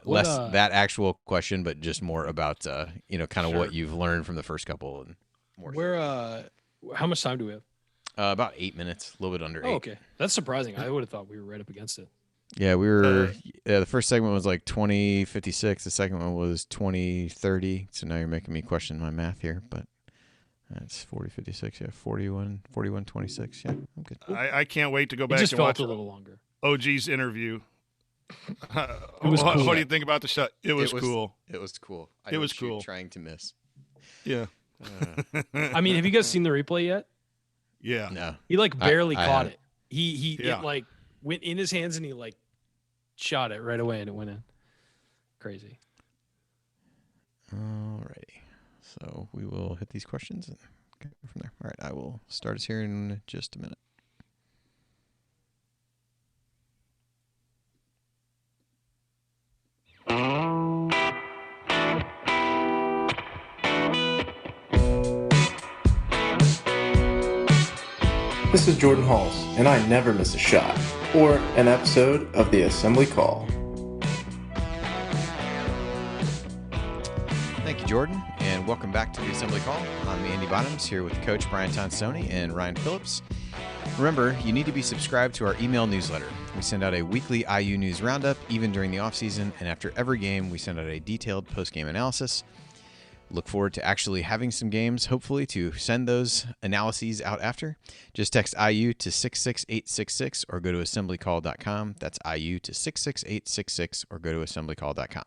less that actual question, but just more about, kind of what you've learned from the first couple and more. How much time do we have? About 8 minutes, a little bit under 8. Oh, okay. That's surprising. I would have thought we were right up against it. Yeah, we were. The first segment was like 20:56. The second one was 20:30. So now you're making me question my math here, but that's 40:56. Yeah, 41:26. Yeah, I'm good. I can't wait to go back. It just and felt watch a little longer. OG's interview. It was cool. What do you think about the shot? It was cool. It was cool. It was cool. Trying to miss. Yeah. I mean, have you guys seen the replay yet? Yeah. No. He barely caught it. Yeah. It went in his hands and he shot it right away and it went in. Crazy. Alrighty. So we will hit these questions and go from there. All right, I will start us here in just a minute. This is Jordan Halls, and I never miss a shot or an episode of the Assembly Call. Thank you, Jordan, and welcome back to the Assembly Call. I'm Andy Bottoms here with Coach Brian Tonsoni and Ryan Phillips. Remember, you need to be subscribed to our email newsletter. We send out a weekly IU news roundup, even during the offseason, and after every game, we send out a detailed post-game analysis. Look forward to actually having some games, hopefully, to send those analyses out after. Just text IU to 66866 or go to assemblycall.com. That's IU to 66866 or go to assemblycall.com.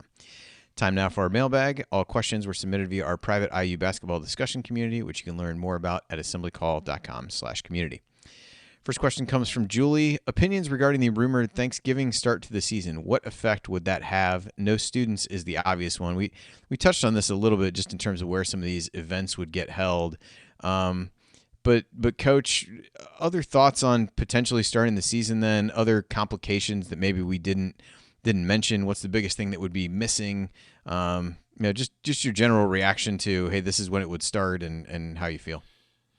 Time now for our mailbag. All questions were submitted via our private IU basketball discussion community, which you can learn more about at assemblycall.com/community. First question comes from Julie. Opinions regarding the rumored Thanksgiving start to the season. What effect would that have? No students is the obvious one. We touched on this a little bit just in terms of where some of these events would get held. But Coach, other thoughts on potentially starting the season then? Other complications that maybe we didn't mention? What's the biggest thing that would be missing? Just your general reaction to, hey, this is when it would start and how you feel.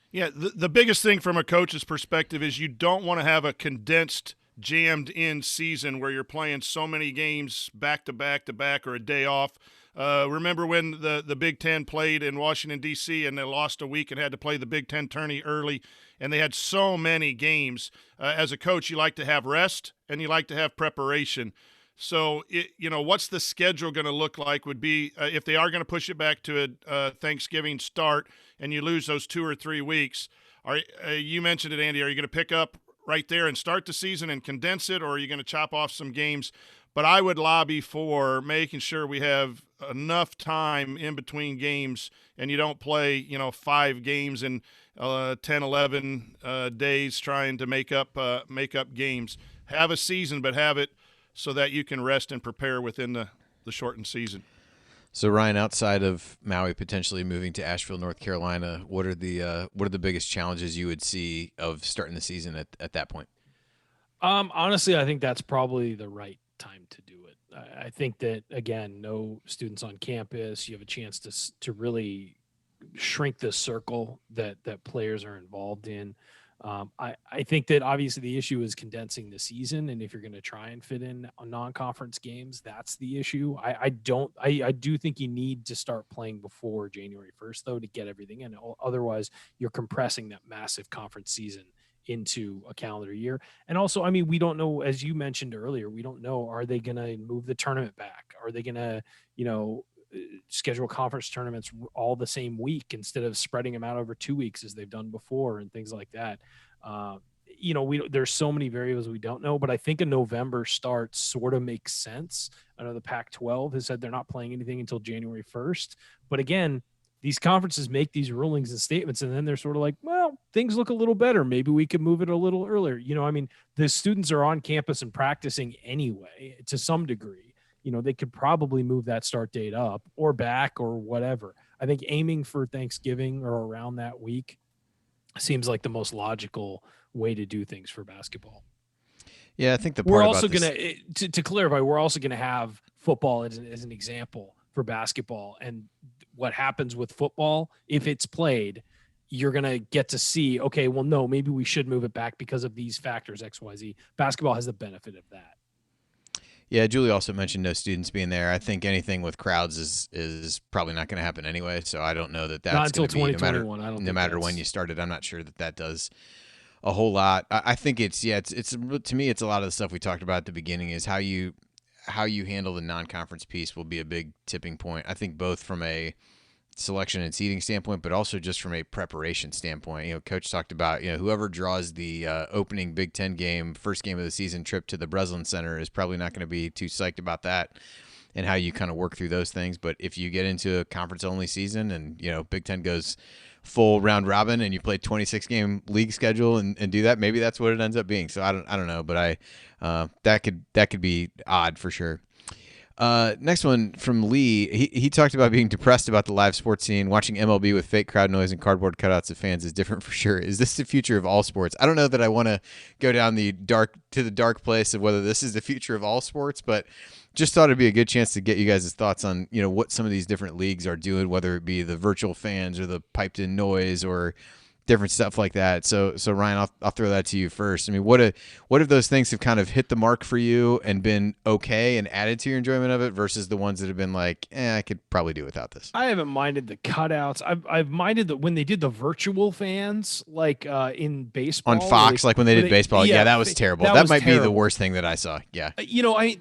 Yeah, the biggest thing from a coach's perspective is you don't want to have a condensed jammed in season where you're playing so many games back to back to back or a day off. Remember when the Big Ten played in Washington, D.C., and they lost a week and had to play the Big Ten tourney early, and they had so many games. As a coach, you like to have rest and you like to have preparation. So, what's the schedule going to look like would be if they are going to push it back to a Thanksgiving start and you lose those 2 or 3 weeks. You mentioned it, Andy. Are you going to pick up right there and start the season and condense it, or are you going to chop off some games? But I would lobby for making sure we have enough time in between games and you don't play, 5 games in 10, 11 days trying to make up games. Have a season, but have it so that you can rest and prepare within the shortened season. So Ryan, outside of Maui potentially moving to Asheville, North Carolina, what are the biggest challenges you would see of starting the season at that point? Honestly, I think that's probably the right time to do it. I think that, again, no students on campus. You have a chance to really shrink the circle that players are involved in. I think that obviously the issue is condensing the season, and if you're going to try and fit in non-conference games, that's the issue. I do think you need to start playing before January 1st, though, to get everything in. Otherwise, you're compressing that massive conference season into a calendar year. And also, I mean, we don't know, as you mentioned earlier, we don't know, are they going to move the tournament back? Are they going to, schedule conference tournaments all the same week instead of spreading them out over 2 weeks as they've done before and things like that? There's so many variables we don't know, but I think a November start sort of makes sense. I know the Pac-12 has said they're not playing anything until January 1st, but again, these conferences make these rulings and statements, and then they're sort of like, well, things look a little better. Maybe we could move it a little earlier. The students are on campus and practicing anyway to some degree. They could probably move that start date up or back or whatever. I think aiming for Thanksgiving or around that week seems like the most logical way to do things for basketball. Yeah, I think we're also going to clarify, we're also going to have football as an example for basketball. And what happens with football, if it's played, you're going to get to see, okay, well, no, maybe we should move it back because of these factors, X, Y, Z. Basketball has the benefit of that. Yeah, Julie also mentioned no students being there. I think anything with crowds is probably not going to happen anyway. So I don't know that that's not until going to be 2021. No matter when you started. I'm not sure that does a whole lot. I think it's to me, it's a lot of the stuff we talked about at the beginning is how you handle the non-conference piece will be a big tipping point. I think both from a selection and seeding standpoint, but also just from a preparation standpoint. Coach talked about, whoever draws the opening Big Ten game, first game of the season trip to the Breslin Center is probably not going to be too psyched about that and how you kind of work through those things. But if you get into a conference only season and, Big Ten goes full round robin and you play 26 game league schedule and do that, maybe that's what it ends up being. So I don't know, but that could be odd for sure. Next one from Lee. He talked about being depressed about the live sports scene. Watching MLB with fake crowd noise and cardboard cutouts of fans is different for sure. Is this the future of all sports? I don't know that I want to go down the dark place of whether this is the future of all sports, but just thought it'd be a good chance to get you guys' thoughts on, what some of these different leagues are doing, whether it be the virtual fans or the piped in noise or different stuff like that. So Ryan, I'll throw that to you first. I mean, what if those things have kind of hit the mark for you and been okay and added to your enjoyment of it versus the ones that have been like, I could probably do without this? I haven't minded the cutouts. I've minded that when they did the virtual fans, like in baseball on Fox, when they did baseball. Yeah, that was terrible. That might be the worst thing that I saw. Yeah.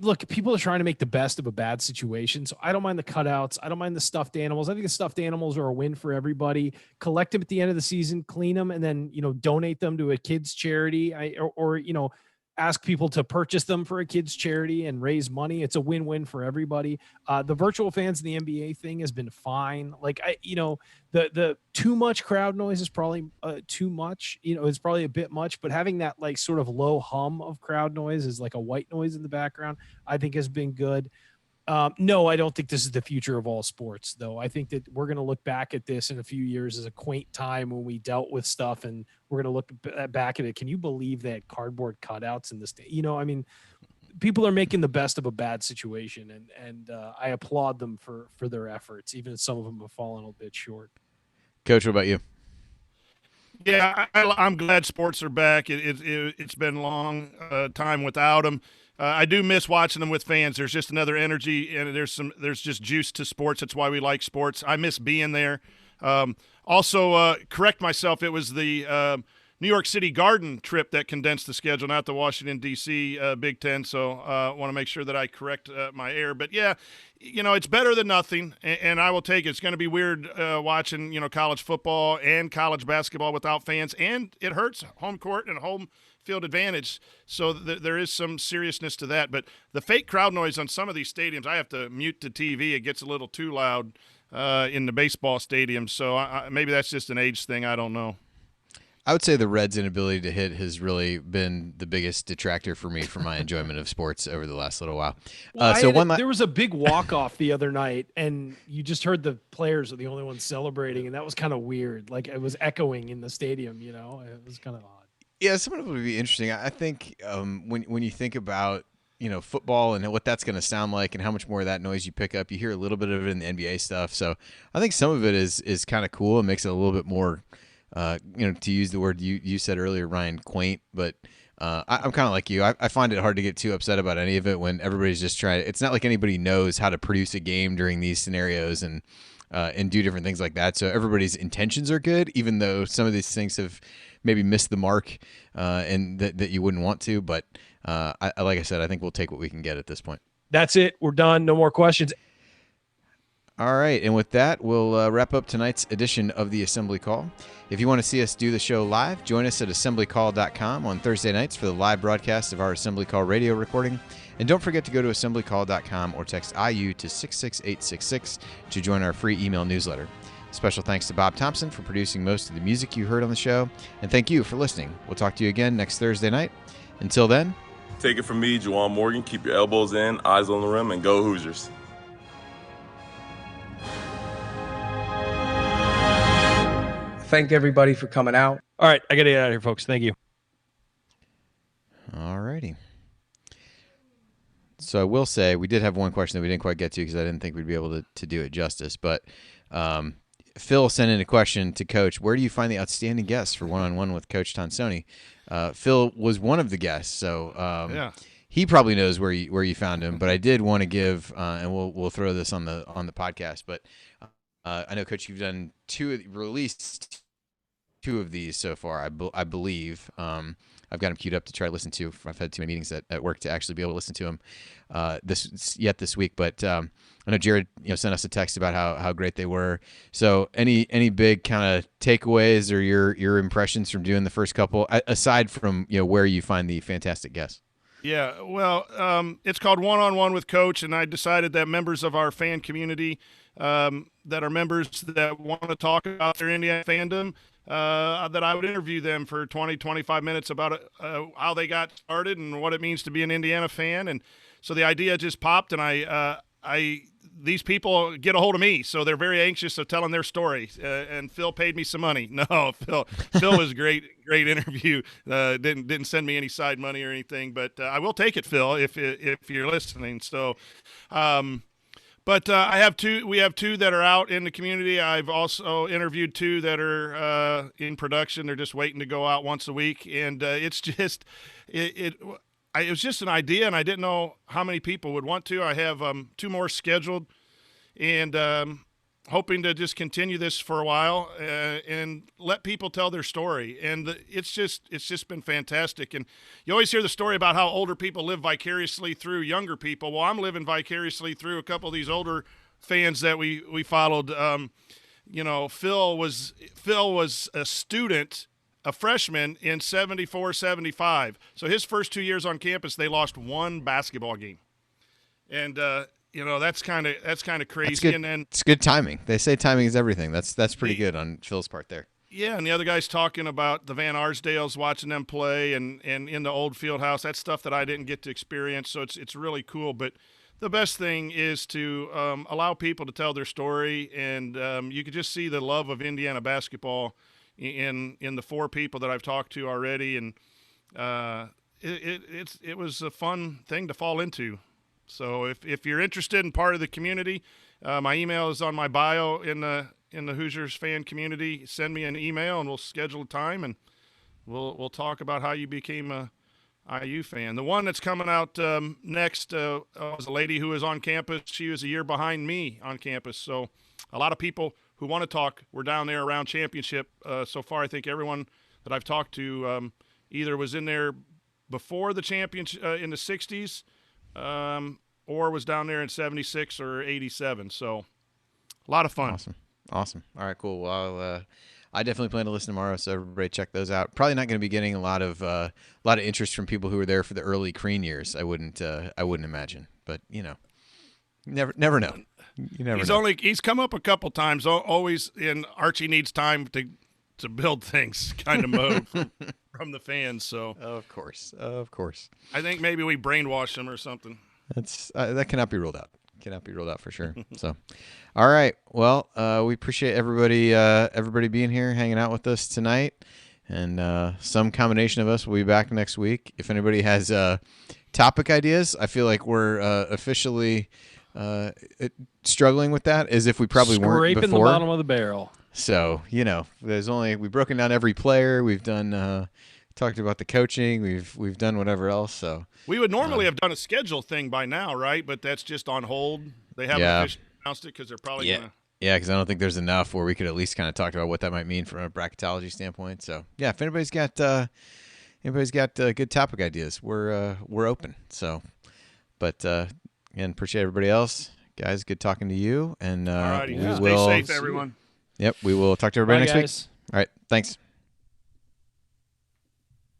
Look, people are trying to make the best of a bad situation. So I don't mind the cutouts. I don't mind the stuffed animals. I think the stuffed animals are a win for everybody. Collect them at the end of the season, clean them, and then donate them to a kids charity, or ask people to purchase them for a kids charity and raise money. It's a win-win for everybody. The virtual fans in the NBA thing has been fine. The too much crowd noise is probably too much. It's probably a bit much, but having that sort of low hum of crowd noise is like a white noise in the background, I think has been good. No, I don't think this is the future of all sports, though. I think that we're going to look back at this in a few years as a quaint time when we dealt with stuff, and we're going to look back at it. Can you believe they had cardboard cutouts in the state? People are making the best of a bad situation, and I applaud them for their efforts, even if some of them have fallen a bit short. Coach, what about you? Yeah, I'm glad sports are back. It's been a long time without them. I do miss watching them with fans. There's just another energy, and there's just juice to sports. That's why we like sports. I miss being there. Also, correct myself. It was the New York City Garden trip that condensed the schedule, not the Washington D.C. Big Ten. So I want to make sure that I correct my error. But yeah, it's better than nothing, and I will take it. It's going to be weird watching college football and college basketball without fans, and it hurts home court and home field advantage. So there is some seriousness to that. But the fake crowd noise on some of these stadiums, I have to mute the TV. It gets a little too loud in the baseball stadiums. So maybe that's just an age thing. I don't know. I would say the Reds' inability to hit has really been the biggest detractor for me from my enjoyment of sports over the last little while. There was a big walk-off the other night, and you just heard the players are the only ones celebrating, and that was kind of weird. Like, it was echoing in the stadium, It was kind of odd. Yeah, some of it would be interesting. I think when you think about football and what that's going to sound like and how much more of that noise you pick up, you hear a little bit of it in the NBA stuff. So I think some of it is kind of cool. It makes it a little bit more to use the word you said earlier, Ryan, quaint, but I'm kind of like you. I find it hard to get too upset about any of it when everybody's just trying. It's not like anybody knows how to produce a game during these scenarios and do different things like that. So everybody's intentions are good, even though some of these things have maybe missed the mark and that you wouldn't want to. But like I said, I think we'll take what we can get at this point. That's it. We're done. No more questions. All right, and with that, we'll wrap up tonight's edition of the Assembly Call. If you want to see us do the show live, join us at assemblycall.com on Thursday nights for the live broadcast of our Assembly Call radio recording. And don't forget to go to assemblycall.com or text IU to 66866 to join our free email newsletter. Special thanks to Bob Thompson for producing most of the music you heard on the show, and thank you for listening. We'll talk to you again next Thursday night. Until then, take it from me, Juwan Morgan. Keep your elbows in, eyes on the rim, and go Hoosiers. Thank everybody for coming out. All right, I got to get out of here, folks. Thank you. All righty. So I will say we did have one question that we didn't quite get to because I didn't think we'd be able to do it justice. But Phil sent in a question to Coach. Where do you find the outstanding guests for one-on-one with Coach Tonsoni? Phil was one of the guests, so yeah. He probably knows where you found him. But I did want to give, and we'll throw this on the podcast. But I know, Coach, you've done released two of these so far, I believe. I've got them queued up to try to listen to. I've had too many meetings at work to actually be able to listen to them this week. But I know Jared sent us a text about how great they were. So any big kind of takeaways or your impressions from doing the first couple, aside from where you find the fantastic guests? Yeah, well, it's called One-on-One with Coach, and I decided that members of our fan community that are members that want to talk about their Indiana fandom, that I would interview them for 20, 25 minutes about how they got started and what it means to be an Indiana fan. And so the idea just popped, and these people get a hold of me, so they're very anxious of telling their story. And Phil paid me some money. No, Phil was great interview. Didn't send me any side money or anything, but I will take it, Phil, if you're listening. So, but I have two. We have two that are out in the community. I've also interviewed two that are in production. They're just waiting to go out once a week, and it's just it was just an idea, and I didn't know how many people would want to. I have two more scheduled, and hoping to just continue this for a while and let people tell their story. And it's just been fantastic. And you always hear the story about how older people live vicariously through younger people. Well, I'm living vicariously through a couple of these older fans that we followed. Phil was a student, a freshman in 74, 75. So his first 2 years on campus, they lost one basketball game. And, that's kind of crazy. That's good. And then it's good timing. They say timing is everything. That's pretty good on Phil's part there. Yeah, and the other guy's talking about the Van Arsdales, watching them play and in the old field house. That's stuff that I didn't get to experience, so it's really cool. But the best thing is to allow people to tell their story, and you could just see the love of Indiana basketball in the four people that I've talked to already, and it was a fun thing to fall into. So if you're interested in part of the community, my email is on my bio in the in the Hoosiers fan community, send me an email and we'll schedule a time and we'll talk about how you became a IU fan. The one that's coming out next was a lady who was on campus. She was a year behind me on campus. So a lot of people who want to talk were down there around championship. So far, I think everyone that I've talked to either was in there before the championship in the 60s or was down there in 76 or 87. So a lot of fun. Awesome. All right, cool. Well, I definitely plan to listen tomorrow, so everybody check those out. Probably not going to be getting a lot of interest from people who were there for the early Crean years. I wouldn't imagine, but never know. You never know. He's come up a couple times. Always in Archie needs time to build things kind of mode from the fans. So of course. I think maybe we brainwashed him or something. That cannot be ruled out. Cannot be ruled out for sure. So, all right. Well, we appreciate everybody being here, hanging out with us tonight, and some combination of us will be back next week. If anybody has topic ideas, I feel like we're officially struggling with that, as if we probably weren't before. Scraping the bottom of the barrel. So we've broken down every player. We've done talked about the coaching. We've done whatever else. So we would normally have done a schedule thing by now, right? But that's just on hold. They haven't officially announced it because they're probably gonna. Yeah, because I don't think there's enough where we could at least kind of talk about what that might mean from a bracketology standpoint. So yeah, if anybody's got good topic ideas, we're open. So, but again, appreciate everybody else, guys. Good talking to you, and Alrighty, stay safe, everyone. Yep, we will talk to everybody next week. All right, thanks.